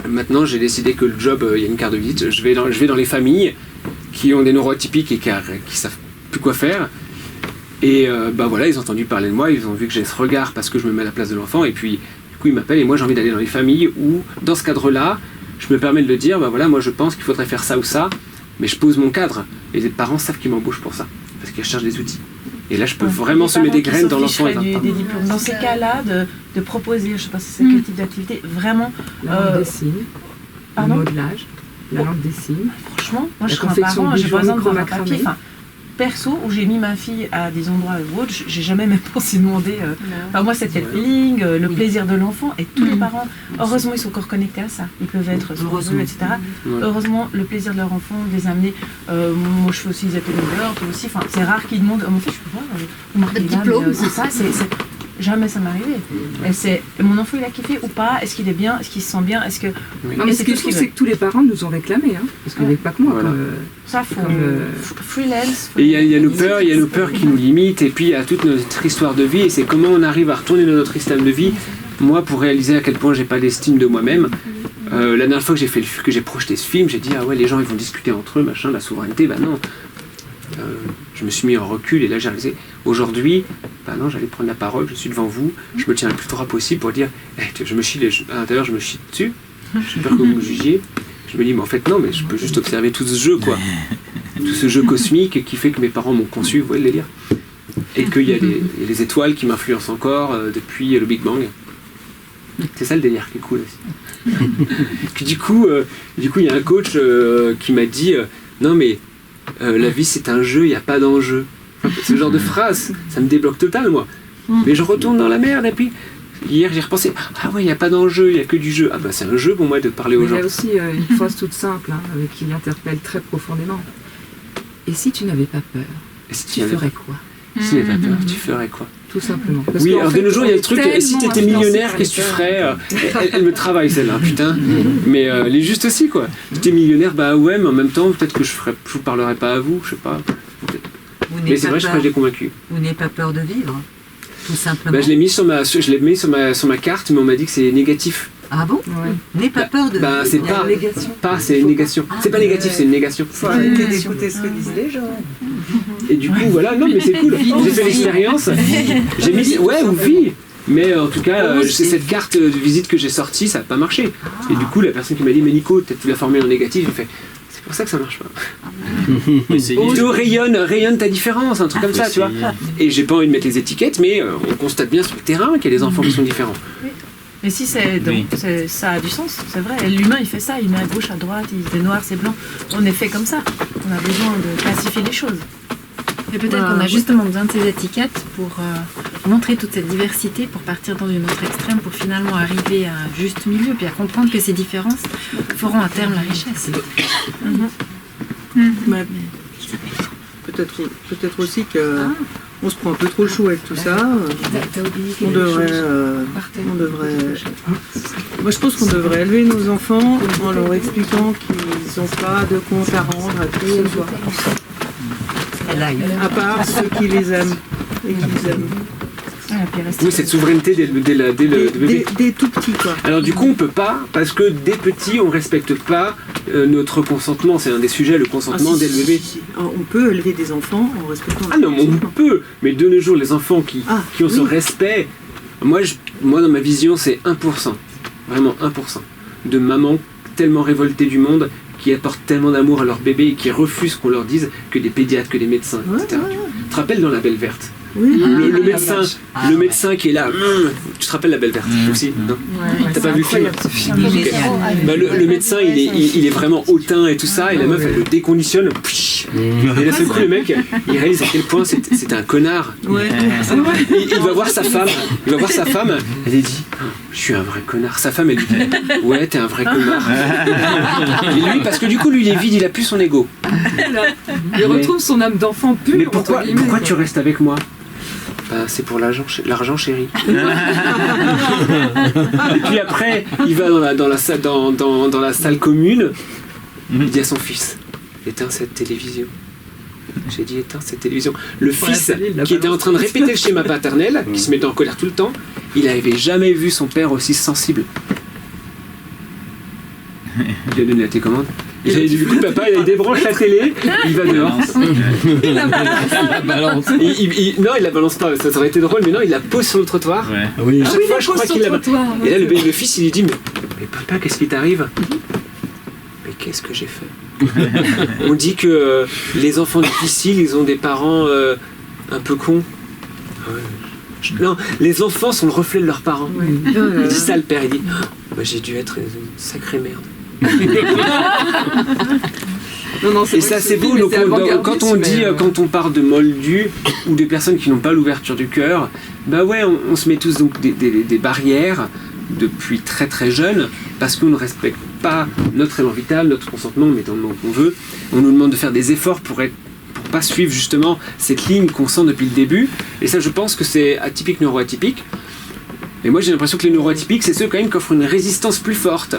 B: maintenant j'ai décidé que le job, il y a une carte de visite. Je vais dans les familles qui ont des neuroatypiques et qui savent plus quoi faire. Et voilà, ils ont entendu parler de moi, ils ont vu que j'ai ce regard parce que je me mets à la place de l'enfant. Et puis, du coup, ils m'appellent et moi j'ai envie d'aller dans les familles où, dans ce cadre-là, je me permets de le dire, voilà, moi je pense qu'il faudrait faire ça ou ça, mais je pose mon cadre. Et les parents savent qu'ils m'embauchent pour ça, parce qu'ils recherchent des outils. Et là, je peux vraiment semer des graines dans l'enfant.
G: Dans ces cas-là, de proposer, je ne sais pas si c'est quel type d'activité, vraiment...
F: La langue des signes, le modelage, la langue des signes.
G: Franchement, moi je serais un parent, j'ai besoin de voir un papier. Perso, où j'ai mis ma fille à des endroits ou autres, j'ai jamais même pensé demander. Moi, c'était le feeling, le plaisir de l'enfant, et tous les parents, heureusement, ils sont encore connectés à ça. Ils peuvent être heureux, etc. Heureusement, le plaisir de leur enfant, de les amener. Moi, je fais aussi des ateliers dehors, toi aussi. Enfin, c'est rare qu'ils demandent. Mon fils, je peux voir. Vous marquez là, diplôme. C'est ça. Jamais ça m'est arrivé. Mon enfant, il a kiffé ou pas? Est-ce qu'il est bien? Est-ce qu'il se sent bien? Est-ce que...
F: Non, mais ce que je trouve, c'est que tous les parents nous ont réclamé, hein, parce qu'il n'y avait pas que moi.
B: Voilà.
G: Ça, faut freelance.
B: Et il y a nos peurs qui nous limitent, et puis il y a toute notre histoire de vie, et c'est comment on arrive à retourner dans notre système de vie. Moi, pour réaliser à quel point j'ai pas d'estime de moi-même, la dernière fois que j'ai projeté ce film, j'ai dit, ah ouais, les gens ils vont discuter entre eux, machin, la souveraineté, bah non. Je me suis mis en recul et là j'ai réalisé, aujourd'hui, bah non, j'allais prendre la parole, je suis devant vous, je me tiens le plus droit possible pour dire, je me chie à l'intérieur, je me chie dessus, j'ai peur que vous me jugiez. Je me dis, mais en fait non, mais je peux juste observer tout ce jeu, quoi. Tout ce jeu cosmique qui fait que mes parents m'ont conçu, vous voyez le délire. Et qu'il y a les étoiles qui m'influencent encore depuis le Big Bang. C'est ça le délire qui est cool aussi. Puis du coup, il y a un coach qui m'a dit, non mais la vie c'est un jeu, il n'y a pas d'enjeu. Ce genre de phrase, ça me débloque total, moi. Mais je retourne dans la merde, et puis hier j'ai repensé, ah ouais, il n'y a pas d'enjeu, il n'y a que du jeu. Ah bah c'est un jeu pour moi de parler aux gens.
F: Il y a aussi une phrase toute simple, qui interpelle très profondément. Et si tu n'avais pas peur, tu ferais quoi?
B: Si tu n'avais pas peur, tu ferais quoi?
F: Tout simplement.
B: Parce oui, alors de nos jours, il y a le truc, si tu étais millionnaire, qu'est-ce que tu ferais? Elle me travaille celle-là, putain. Mais elle est juste aussi, quoi. Si tu es millionnaire, bah ouais, mais en même temps, peut-être que je vous parlerai pas à vous, je sais pas. Mais c'est vrai, je crois que je l'ai convaincu.
H: Vous n'avez pas peur de vivre, tout simplement.
B: Bah, je l'ai mis sur ma carte, mais on m'a dit que c'est négatif.
H: Ah bon? N'aie pas peur de vivre.
B: C'est c'est une négation. C'est pas négatif, c'est une négation.
E: Faut arrêter d'écouter ce que disent les gens.
B: Et du coup, voilà, non, mais c'est cool. J'ai fait l'expérience. J'ai mis, ou vie. Mais en tout cas, cette carte de visite que j'ai sortie, ça n'a pas marché. Et du coup, la personne qui m'a dit, mais Nico, peut-être tu l'as formée en négatif, j'ai fait, c'est C'est pour ça que ça marche pas. Plutôt rayonne ta différence, un truc comme ça, tu vois. Et j'ai pas envie de mettre les étiquettes, mais on constate bien sur le terrain qu'il y a des enfants qui sont différents.
G: Oui. Mais si ça a du sens, c'est vrai. Et l'humain, il fait ça, il met à gauche, à droite, c'est noir, c'est blanc. On est fait comme ça. On a besoin de classifier les choses.
K: Mais peut-être qu'on a justement besoin de ces étiquettes pour montrer toute cette diversité, pour partir dans une autre extrême, pour finalement arriver à un juste milieu, puis à comprendre que ces différences feront à terme la richesse.
E: Peut-être aussi que on se prend un peu trop le chou avec tout ça. On devrait. Moi, je pense qu'on devrait élever nos enfants en leur expliquant qu'ils n'ont pas de compte à rendre à qui que ce soit. À part ceux qui les aiment et qui les aiment.
B: Oui, cette souveraineté dès le bébé.
E: Des tout petits, quoi.
B: Alors du coup, on peut pas, parce que dès petits, on respecte pas notre consentement. C'est un des sujets, le consentement dès le bébé.
E: On peut élever des enfants en respectant.
B: Ah non, on peut. Mais de nos jours, les enfants qui ont ce respect, moi dans ma vision, c'est 1%. Vraiment 1%. De mamans tellement révoltées du monde, qui apportent tellement d'amour à leur bébé et qui refusent qu'on leur dise que des pédiatres, que des médecins, etc. Tu te rappelles dans La Belle Verte?
E: Oui.
B: Le médecin qui est là, tu te rappelles La Belle Verte aussi, non? T'as pas vu le film? Le médecin il est vraiment hautain et tout ça, et la meuf elle le déconditionne, et là d'un coup le mec il réalise à quel point c'était un connard. Il va voir sa femme, elle lui dit je suis un vrai connard. Sa femme elle lui dit ouais t'es un vrai connard. Et lui parce que du coup lui il est vide, il a plus son ego.
F: Il retrouve son âme d'enfant pur.
B: Mais pourquoi tu restes avec moi? C'est pour l'argent chérie. Et puis après, il va dans la salle commune, il dit à son fils, éteins cette télévision. J'ai dit éteins cette télévision. Le fils qui était en train de répéter le schéma paternel, qui se mettait en colère tout le temps, il n'avait jamais vu son père aussi sensible. Il a donné la télécommande. Et du coup, papa, il débranche la télé, il va dehors.
F: Il la balance.
B: Non, il la balance pas, ça aurait été drôle, mais non, il la pose sur le trottoir.
L: Oui.
B: À chaque fois, je crois qu'il la balance. Et là, le fils, il lui dit mais papa, qu'est-ce qui t'arrive? Mais qu'est-ce que j'ai fait? On dit que les enfants difficiles, ils ont des parents un peu cons. Non, les enfants sont le reflet de leurs parents. Il dit ça, le père, il dit j'ai dû être une sacrée merde. Et ça c'est beau, quand on parle de moldus ou des personnes qui n'ont pas l'ouverture du cœur, bah ouais, on se met tous donc des barrières depuis très très jeune parce qu'on ne respecte pas notre élan vital, notre consentement, on met dans le moment qu'on veut, on nous demande de faire des efforts pour pas suivre justement cette ligne qu'on sent depuis le début, et ça je pense que c'est atypique neuroatypique. Et moi j'ai l'impression que les neuroatypiques c'est ceux quand même qui offrent une résistance plus forte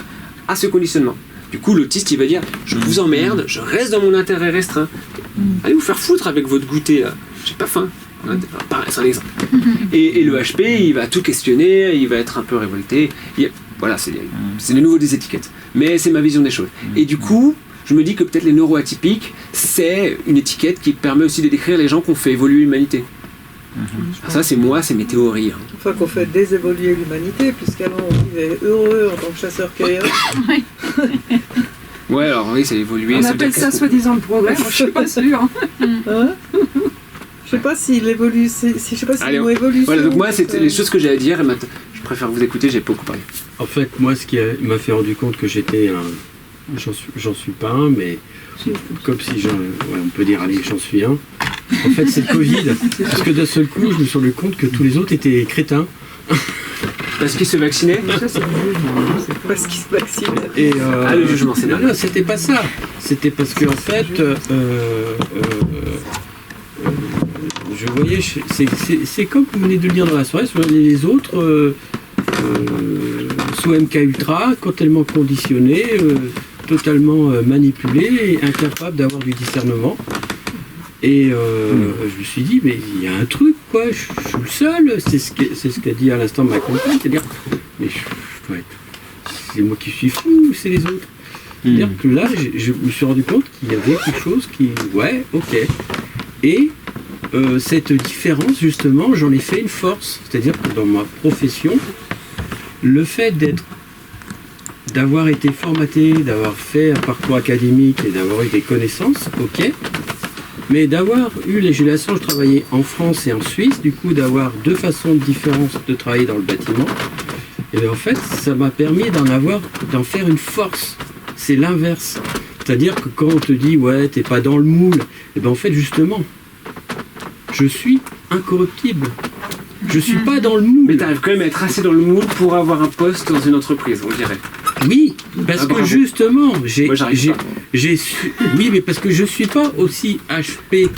B: à ce conditionnement. Du coup, l'autiste, il va dire je vous emmerde, je reste dans mon intérêt restreint. Allez vous faire foutre avec votre goûter là. J'ai pas faim. C'est un exemple. Et le HP, il va tout questionner, il va être un peu révolté. Voilà, c'est de nouveau des étiquettes. Mais c'est ma vision des choses. Et du coup, je me dis que peut-être les neuroatypiques, c'est une étiquette qui permet aussi de décrire les gens qui ont fait évoluer l'humanité. Alors ça c'est moi, c'est mes théories.
E: Enfin qu'on fait désévoluer l'humanité, puisqu'alors on vivait heureux en tant que chasseur-cueilleur.
B: Ouais, alors oui, c'est évolué.
F: On appelle ça soi-disant le progrès, moi je suis pas sûre.
E: Je sais pas s'il évolue, je sais pas s'il évolue.
B: Voilà, donc moi c'est les choses que j'ai à dire, et maintenant je préfère vous écouter, j'ai beaucoup parlé.
L: En fait, moi ce qui m'a fait rendu compte que j'étais un... J'en suis pas un, mais comme si on peut dire allez j'en suis un. En fait c'est le Covid, parce que d'un seul coup je me suis rendu compte que tous les autres étaient crétins.
B: Parce qu'ils se vaccinaient?
E: Parce qu'ils se vaccinaient.
L: Et
B: le jugement c'est
L: non, c'était pas ça. C'était parce que en fait je voyais, c'est comme vous venez de le dire dans la soirée, sur les autres sous MK Ultra, totalement conditionnés, totalement manipulés, et incapables d'avoir du discernement. Et je me suis dit, mais il y a un truc, quoi, je suis le seul, c'est ce qu'a dit à l'instant ma compagne, c'est-à-dire, mais c'est moi qui suis fou ou c'est les autres? C'est-à-dire que là, je me suis rendu compte qu'il y avait quelque chose qui, ouais, ok. Et cette différence, justement, j'en ai fait une force. C'est-à-dire que dans ma profession, le fait d'avoir été formaté, d'avoir fait un parcours académique et d'avoir eu des connaissances, ok. Mais d'avoir eu j'ai la chance de travailler en France et en Suisse, du coup d'avoir deux façons différentes de travailler dans le bâtiment. Et en fait, ça m'a permis d'en faire une force. C'est l'inverse. C'est-à-dire que quand on te dit ouais, t'es pas dans le moule, et ben en fait justement, je suis incorruptible. Je suis pas dans le moule.
B: Mais t'arrives quand même à être assez dans le moule pour avoir un poste dans une entreprise, on dirait.
L: Oui, parce que justement, oui, mais parce que je suis pas aussi HP.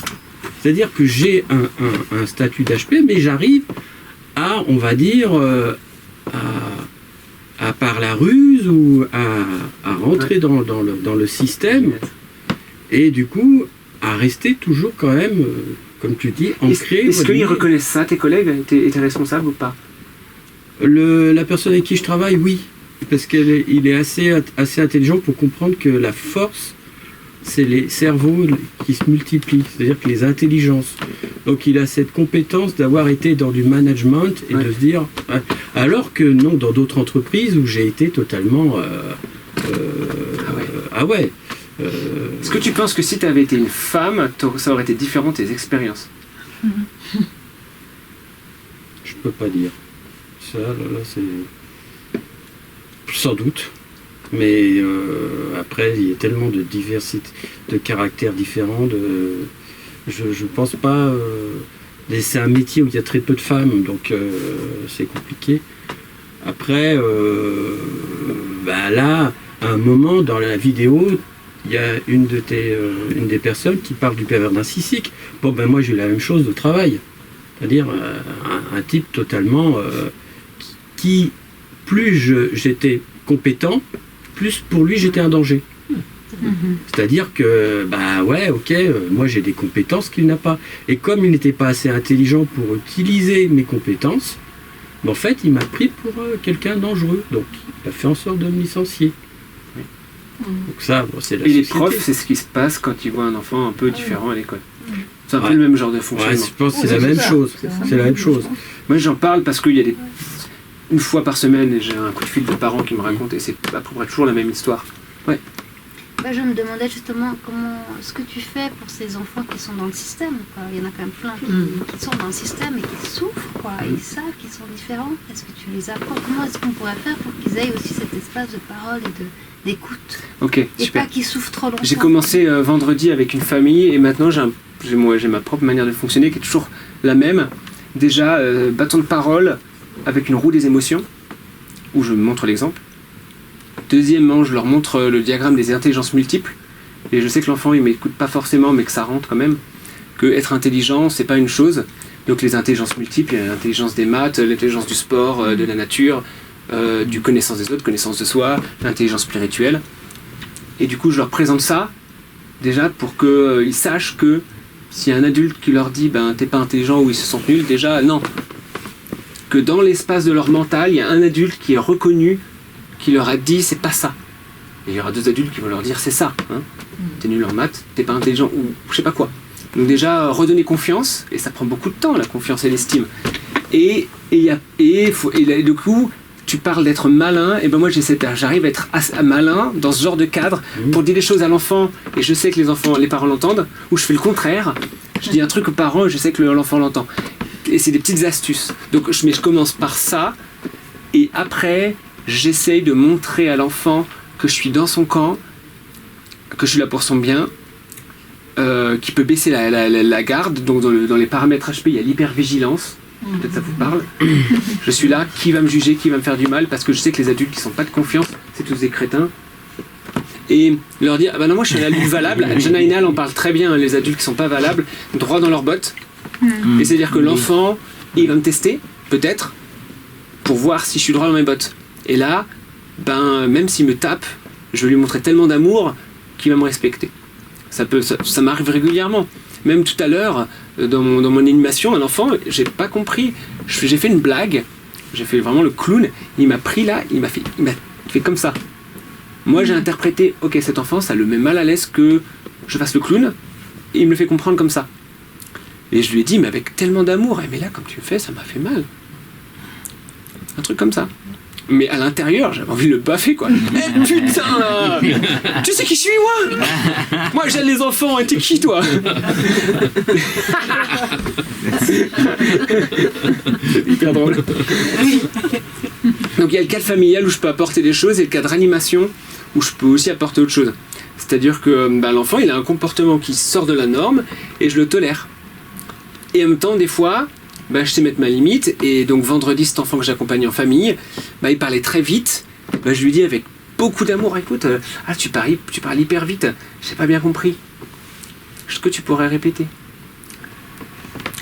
L: C'est-à-dire que j'ai un statut d'HP, mais j'arrive à, on va dire, à par la ruse ou à rentrer dans le système et du coup à rester toujours quand même, comme tu dis, ancré.
B: Est-ce qu'ils reconnaissent ça, tes collègues, tes responsables ou pas?
L: La personne avec qui je travaille, oui. Parce qu'il est assez intelligent pour comprendre que la force, c'est les cerveaux qui se multiplient, c'est-à-dire que les intelligences. Donc il a cette compétence d'avoir été dans du management et de se dire... Alors que non, dans d'autres entreprises où j'ai été totalement...
B: Est-ce que tu penses que si tu avais été une femme, ça aurait été différent tes expériences?
L: Je peux pas dire. Ça, là, c'est... Sans doute. Mais après, il y a tellement de diversité, de caractères différents. Je pense pas... c'est un métier où il y a très peu de femmes, donc c'est compliqué. Après, là, à un moment, dans la vidéo, il y a une des personnes qui parle du pervers narcissique. Bon, ben moi, j'ai eu la même chose au travail. C'est-à-dire un type totalement... qui, plus j'étais compétent, plus pour lui, j'étais un danger. C'est-à-dire que, moi j'ai des compétences qu'il n'a pas. Et comme il n'était pas assez intelligent pour utiliser mes compétences, en fait, il m'a pris pour quelqu'un dangereux. Donc, il a fait en sorte de me licencier. Donc ça, c'est la
B: Et
L: société.
B: les profs, c'est ce qui se passe quand ils voient un enfant un peu différent à l'école. C'est un peu le même genre de fonctionnement.
L: Je pense que c'est la même chose. C'est la même chose.
B: Moi, j'en parle parce qu'il y a une fois par semaine, j'ai un coup de fil de parents qui me racontent et c'est à peu près toujours la même histoire. Ouais.
D: Je me demandais justement ce que tu fais pour ces enfants qui sont dans le système. Quoi. Il y en a quand même plein qui sont dans le système et qui souffrent. Quoi. Ils savent qu'ils sont différents. Est-ce que tu les apprends? Comment est-ce qu'on pourrait faire pour qu'ils aient aussi cet espace de parole et d'écoute?
B: Ok,
D: et
B: super.
D: Pas qu'ils souffrent trop longtemps.
B: J'ai commencé vendredi avec une famille et maintenant j'ai ma propre manière de fonctionner qui est toujours la même. Déjà, bâton de parole avec une roue des émotions où je montre l'exemple. Deuxièmement, je leur montre le diagramme des intelligences multiples. Et je sais que l'enfant, il m'écoute pas forcément, mais que ça rentre quand même. Que être intelligent, c'est pas une chose. Donc les intelligences multiples, il y a l'intelligence des maths, l'intelligence du sport, de la nature, du connaissance des autres, connaissance de soi, l'intelligence spirituelle. Et du coup, je leur présente ça, déjà, pour qu'ils sachent que s'il y a un adulte qui leur dit « t'es pas intelligent » ou ils se sentent nuls, déjà, non. Que dans l'espace de leur mental, il y a un adulte qui est reconnu, qui leur a dit c'est pas ça. Et il y aura deux adultes qui vont leur dire c'est ça. Hein. T'es nul en maths, t'es pas intelligent ou je sais pas quoi. Donc déjà redonner confiance, et ça prend beaucoup de temps la confiance et l'estime. Et du coup tu parles d'être malin, et ben moi j'arrive à être malin dans ce genre de cadre pour dire les choses à l'enfant, et je sais que les parents l'entendent, ou je fais le contraire, je dis un truc aux parents et je sais que l'enfant l'entend. Et c'est des petites astuces. Donc je commence par ça, et après j'essaye de montrer à l'enfant que je suis dans son camp, que je suis là pour son bien, qui peut baisser la garde. Donc dans les paramètres HP, il y a l'hypervigilance. Peut-être ça vous parle. Je suis là, qui va me juger, qui va me faire du mal, parce que je sais que les adultes qui ne sont pas de confiance, c'est tous des crétins. Et leur dire, non, moi je suis un adulte valable. Jana Inal en parle très bien, les adultes qui ne sont pas valables, droit dans leurs bottes. Et c'est-à-dire que l'enfant, il va me tester, peut-être, pour voir si je suis droit dans mes bottes. Et là, même s'il me tape, je vais lui montrer tellement d'amour qu'il va me respecter. Ça m'arrive régulièrement. Même tout à l'heure, dans mon animation, un enfant, j'ai pas compris. J'ai fait une blague, j'ai fait vraiment le clown, il m'a pris là, il m'a fait comme ça. Moi j'ai interprété, ok, cet enfant, ça le met mal à l'aise que je fasse le clown, et il me le fait comprendre comme ça. Et je lui ai dit, mais avec tellement d'amour, mais là, comme tu le fais, ça m'a fait mal. Un truc comme ça. Mais à l'intérieur, j'avais envie de le baffer, quoi. Eh putain, là, tu sais qui je suis, moi? Moi, j'aide les enfants, et t'es qui, toi? C'est hyper drôle. Donc il y a le cadre familial où je peux apporter des choses et le cadre animation où je peux aussi apporter autre chose. C'est-à-dire que l'enfant, il a un comportement qui sort de la norme et je le tolère. Et en même temps, des fois, je sais mettre ma limite. Et donc vendredi, cet enfant que j'accompagne en famille, il parlait très vite. Je lui dis avec beaucoup d'amour, écoute, tu parles hyper vite, j'ai pas bien compris. Est-ce que tu pourrais répéter?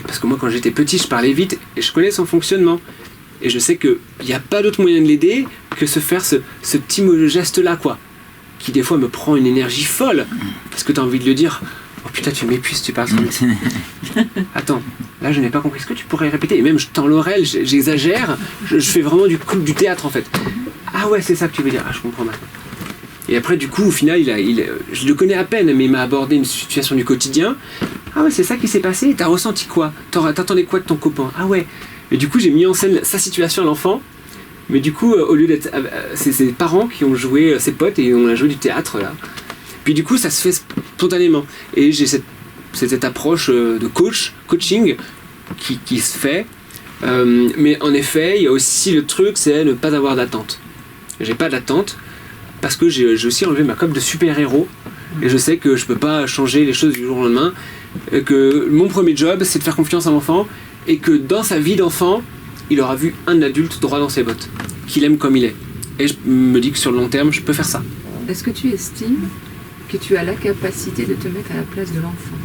B: Parce que moi, quand j'étais petit, je parlais vite et je connais son fonctionnement. Et je sais qu'il n'y a pas d'autre moyen de l'aider que se faire ce petit geste-là, quoi. Qui des fois me prend une énergie folle. Parce que tu as envie de lui dire, oh putain, tu m'épuises, tu parles trop vite. Attends, là je n'ai pas compris. Est-ce que tu pourrais répéter? Et même je tends l'oreille, j'exagère, je fais vraiment du théâtre en fait. Ah ouais, c'est ça que tu veux dire. Ah, je comprends maintenant. Et après, du coup, au final, je le connais à peine, mais il m'a abordé une situation du quotidien. Ah ouais, c'est ça qui s'est passé. T'as ressenti quoi? T'attendais quoi de ton copain? Ah ouais. Et du coup, j'ai mis en scène sa situation à l'enfant. Mais du coup, au lieu d'être... c'est ses parents qui ont joué, ses potes, et on a joué du théâtre, là. Puis du coup, ça se fait spontanément. Et j'ai cette approche de coaching qui se fait. Mais en effet, il y a aussi le truc, c'est ne pas avoir d'attente. J'ai pas d'attente parce que j'ai aussi enlevé ma coque de super-héros. Et je sais que je peux pas changer les choses du jour au lendemain. Et que mon premier job, c'est de faire confiance à l'enfant. Et que dans sa vie d'enfant, il aura vu un adulte droit dans ses bottes, qu'il aime comme il est. Et je me dis que sur le long terme, je peux faire ça.
F: Est-ce que tu estimes que tu as la capacité de te mettre à la place de l'enfant?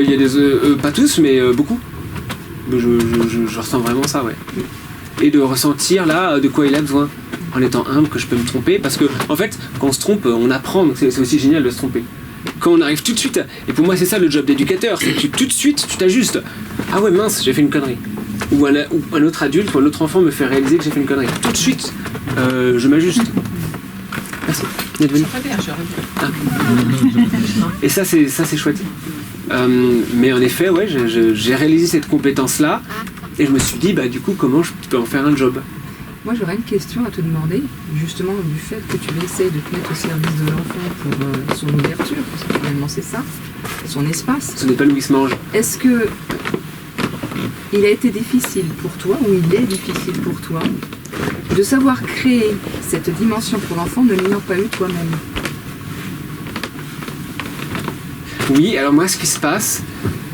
B: Il y a des... pas tous, mais beaucoup. Je ressens vraiment ça, ouais. Et de ressentir, là, de quoi il a besoin. En étant humble, que je peux me tromper. Parce que, en fait, quand on se trompe, on apprend. Donc c'est aussi génial de se tromper. Quand on arrive tout de suite, et pour moi c'est ça le job d'éducateur, c'est que tout de suite tu t'ajustes. Ah ouais mince, j'ai fait une connerie. Ou un autre adulte ou un autre enfant me fait réaliser que j'ai fait une connerie. Tout de suite, je m'ajuste. Merci d'être venu. Et ça c'est chouette. Mais en effet, ouais, j'ai réalisé cette compétence-là et je me suis dit, du coup, comment je peux en faire un job?
F: Moi, j'aurais une question à te demander, justement, du fait que tu essayes de te mettre au service de l'enfant pour son ouverture, parce que finalement c'est ça, son espace.
B: Ce n'est pas Louis Mange.
F: Est-ce que il a été difficile pour toi, ou il est difficile pour toi, de savoir créer cette dimension pour l'enfant ne l'ayant pas eu toi-même?
B: Oui, alors moi, ce qui se passe,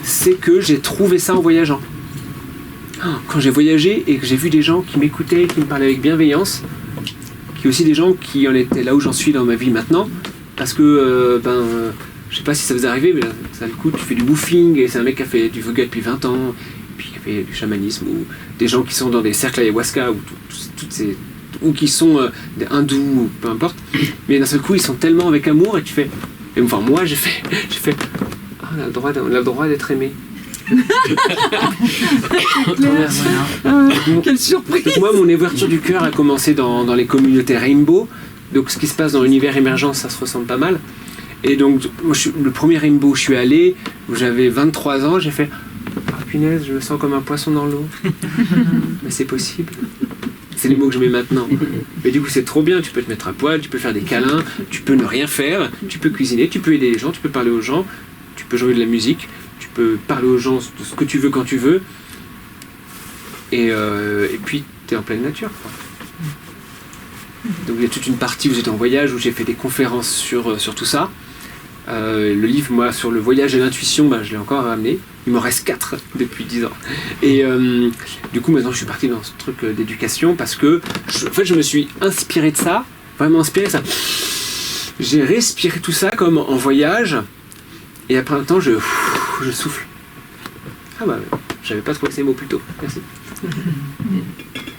B: c'est que j'ai trouvé ça en voyageant. Quand j'ai voyagé et que j'ai vu des gens qui m'écoutaient, qui me parlaient avec bienveillance, qui aussi des gens qui en étaient là où j'en suis dans ma vie maintenant, parce que, je sais pas si ça vous est arrivé, mais là, ça le coup, tu fais du woofing, et c'est un mec qui a fait du yoga depuis 20 ans, puis qui a fait du chamanisme, ou des gens qui sont dans des cercles ayahuasca, ou qui sont des hindous, ou peu importe, mais d'un seul coup, ils sont tellement avec amour, et tu fais... Et enfin, moi, j'ai fait on a le droit d'être aimé.
F: Quelle surprise!
B: Donc moi, mon ouverture du cœur a commencé dans les communautés Rainbow. Donc ce qui se passe dans l'univers émergence, ça se ressemble pas mal. Et donc moi, le premier Rainbow où je suis allé, où j'avais 23 ans, j'ai fait punaise, je me sens comme un poisson dans l'eau. Mais c'est possible. C'est les mots que je mets maintenant. Mais du coup, c'est trop bien. Tu peux te mettre à poil, tu peux faire des câlins, tu peux ne rien faire, tu peux cuisiner, tu peux aider les gens, tu peux parler aux gens, tu peux jouer de la musique. Tu peux parler aux gens de ce que tu veux quand tu veux. Et puis, tu es en pleine nature, quoi. Donc, il y a toute une partie où j'étais en voyage, où j'ai fait des conférences sur tout ça. Le livre, moi, sur le voyage et l'intuition, je l'ai encore ramené. Il m'en reste 4 depuis 10 ans. Et du coup, maintenant, je suis parti dans ce truc d'éducation parce que, je me suis inspiré de ça. Vraiment inspiré de ça. J'ai respiré tout ça comme en voyage. Et après un temps, je souffle. Ah j'avais pas trouvé ces mots plus tôt. Merci.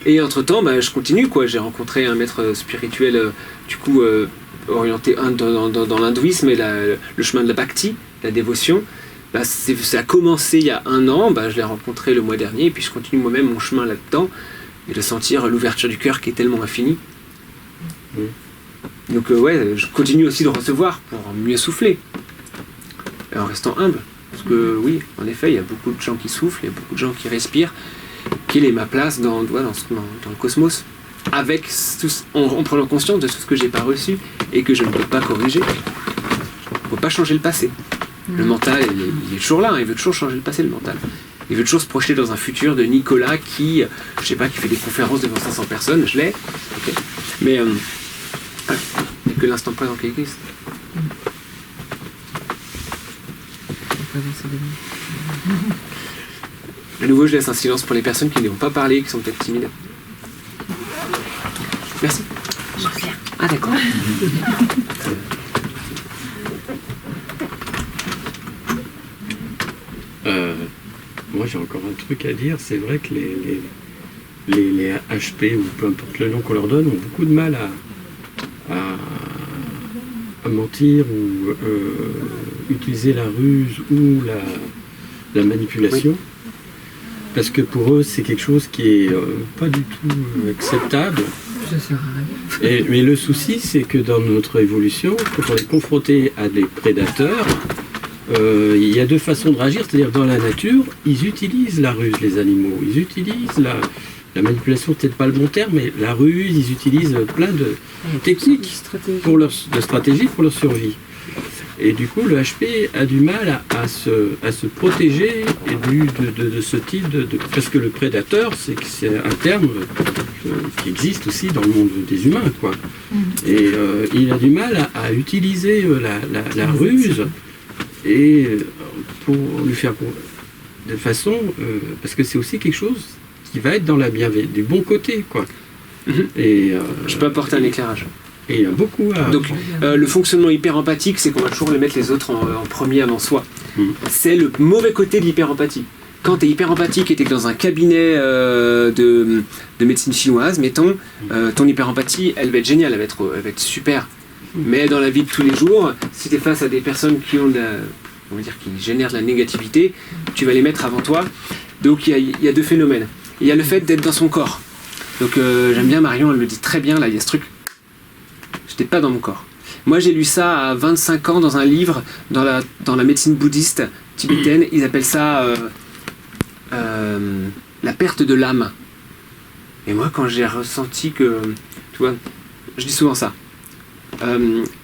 B: Et entre-temps, je continue, quoi. J'ai rencontré un maître spirituel, orienté dans l'hindouisme et le chemin de la bhakti, la dévotion. Ça a commencé il y a 1 an, je l'ai rencontré le mois dernier, et puis je continue moi-même mon chemin là-dedans, et de sentir l'ouverture du cœur qui est tellement infinie. Donc je continue aussi de recevoir pour mieux souffler. En restant humble. Parce que oui, en effet, il y a beaucoup de gens qui soufflent, il y a beaucoup de gens qui respirent. Quelle est ma place dans le cosmos? avec en prenant conscience de tout ce que j'ai pas reçu et que je ne peux pas corriger. On ne peut pas changer le passé. Le mental, il est toujours là, hein, il veut toujours changer le passé, le mental. Il veut toujours se projeter dans un futur de Nicolas qui, je sais pas, qui fait des conférences devant 500 personnes, je l'ai, ok. Mais ouais, il n'y a que l'instant présent qui existe. À nouveau, je laisse un silence pour les personnes qui ne vont pas parler, qui sont peut-être timides. Merci.
K: Je reviens.
B: Ah d'accord.
L: Moi j'ai encore un truc à dire, c'est vrai que les HP ou peu importe le nom qu'on leur donne ont beaucoup de mal à mentir ou utiliser la ruse ou la manipulation. Oui. Parce que pour eux c'est quelque chose qui est pas du tout acceptable. Mais le souci c'est que dans notre évolution, quand on est confronté à des prédateurs, il y a deux façons de réagir, c'est-à-dire dans la nature, ils utilisent la ruse, les animaux, ils utilisent la manipulation, peut-être pas le bon terme, mais la ruse, ils utilisent plein de techniques de stratégie pour leur survie. Et du coup, le HP a du mal à se protéger de ce type parce que le prédateur, c'est un terme qui existe aussi dans le monde des humains, quoi. Et il a du mal à utiliser la ruse. Et pour lui faire de façon, parce que c'est aussi quelque chose qui va être dans la bienveillance, du bon côté, quoi. Et
B: je peux apporter un éclairage.
L: Et il y a beaucoup à...
B: Donc le fonctionnement hyper empathique, c'est qu'on va toujours le mettre les autres en premier avant soi. C'est le mauvais côté de l'hyper-empathie. Quand tu es hyper empathique et tu es dans un cabinet de médecine chinoise, mettons, ton hyper-empathie, elle va être géniale, elle va être super. Mais dans la vie de tous les jours, si tu es face à des personnes qui ont qui génèrent de la négativité, tu vas les mettre avant toi. Donc il y a deux phénomènes. Il y a le fait d'être dans son corps. Donc j'aime bien Marion, elle le dit très bien, là il y a ce truc. J'étais pas dans mon corps. Moi j'ai lu ça à 25 ans dans un livre dans la médecine bouddhiste tibétaine. Ils appellent ça la perte de l'âme. Et moi quand j'ai ressenti que, tu vois, je dis souvent ça.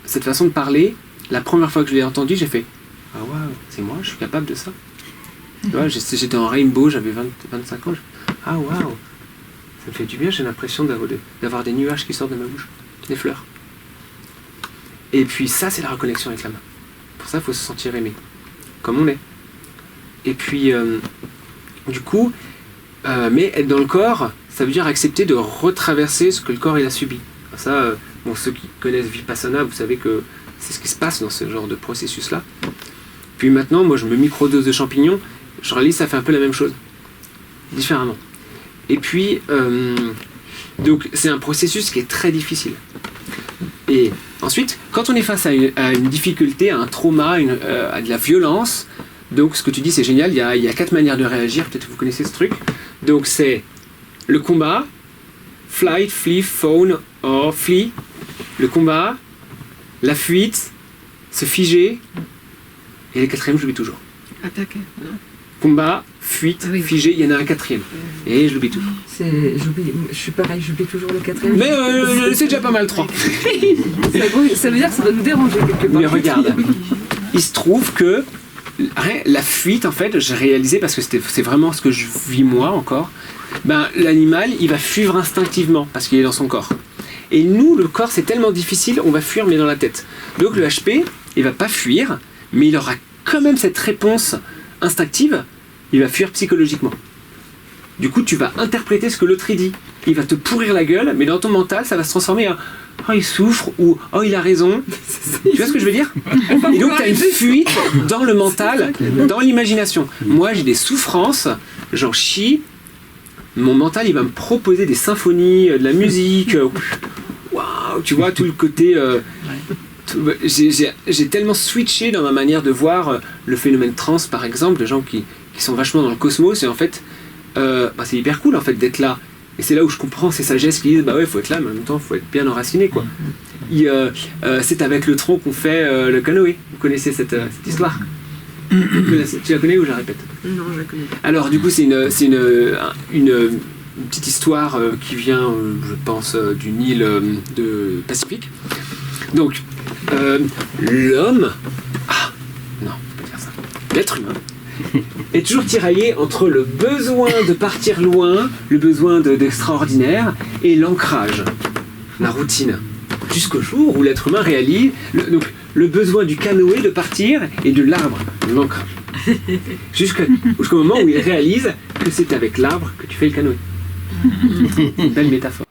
B: Cette façon de parler, la première fois que je l'ai entendu, j'ai fait ah waouh, c'est moi, je suis capable de ça. Tu vois, j'étais en rainbow, j'avais 25 ans. Ah waouh, ça me fait du bien, j'ai l'impression d'avoir des nuages qui sortent de ma bouche, des fleurs. Et puis ça, c'est la reconnexion avec la main. Pour ça, il faut se sentir aimé, comme on est. Et puis, du coup, mais être dans le corps, ça veut dire accepter de retraverser ce que le corps il a subi. Ça, bon, ceux qui connaissent Vipassana, vous savez que c'est ce qui se passe dans ce genre de processus-là. Puis maintenant, moi, je me microdose de champignons, je réalise ça fait un peu la même chose, différemment. Et puis, donc, c'est un processus qui est très difficile. Et ensuite, quand on est face à une difficulté, à un trauma, à de la violence, donc ce que tu dis, c'est génial, il y a 4 manières de réagir, peut-être que vous connaissez ce truc. Donc, c'est le combat, flight, flee, fawn, or flee, le combat, la fuite, se figer, et le 4e, j'oublie toujours.
F: Attaquer.
B: Combat, fuite, figé, il y en a un 4e. Et je l'oublie toujours.
F: Je suis pareil, j'oublie toujours le 4e.
B: Mais c'est déjà pas mal 3.
F: Ça veut dire que ça va nous déranger quelque part.
B: Mais regarde, il se trouve que la fuite, en fait, j'ai réalisé, parce que c'est vraiment ce que je vis moi encore, ben, l'animal, il va fuir instinctivement, parce qu'il est dans son corps. Et nous, le corps, c'est tellement difficile, on va fuir, mais dans la tête. Donc le HP, il va pas fuir, mais il aura quand même cette réponse instinctive, il va fuir psychologiquement. Du coup, tu vas interpréter ce que l'autre dit. Il va te pourrir la gueule, mais dans ton mental, ça va se transformer en « Oh, il souffre » ou « Oh, il a raison ». Tu vois ce que je veux dire? Et donc, tu as une fuite dans le mental, dans l'imagination. Moi, j'ai des souffrances, j'en chie. Mon mental, il va me proposer des symphonies, de la musique. Waouh, tu vois, tout le côté... J'ai tellement switché dans ma manière de voir le phénomène trans, par exemple, de gens qui sont vachement dans le cosmos, et en fait, c'est hyper cool en fait d'être là. Et c'est là où je comprends ces sagesses qui disent bah ouais, faut être là, mais en même temps, faut être bien enraciné, quoi. C'est avec le tronc qu'on fait le canoë. Vous connaissez cette histoire? Tu la connais ou je la répète?
F: Non, je la connais pas.
B: Alors du coup, c'est une une petite histoire qui vient, je pense, d'une île de Pacifique. Donc, l'homme... Ah, non, je peux pas dire ça. L'être humain est toujours tiraillé entre le besoin de partir loin, le besoin d'extraordinaire, et l'ancrage, la routine. Jusqu'au jour où l'être humain réalise le besoin du canoë de partir et de l'arbre, l'ancrage. Jusqu'au moment où il réalise que c'est avec l'arbre que tu fais le canoë. Belle métaphore.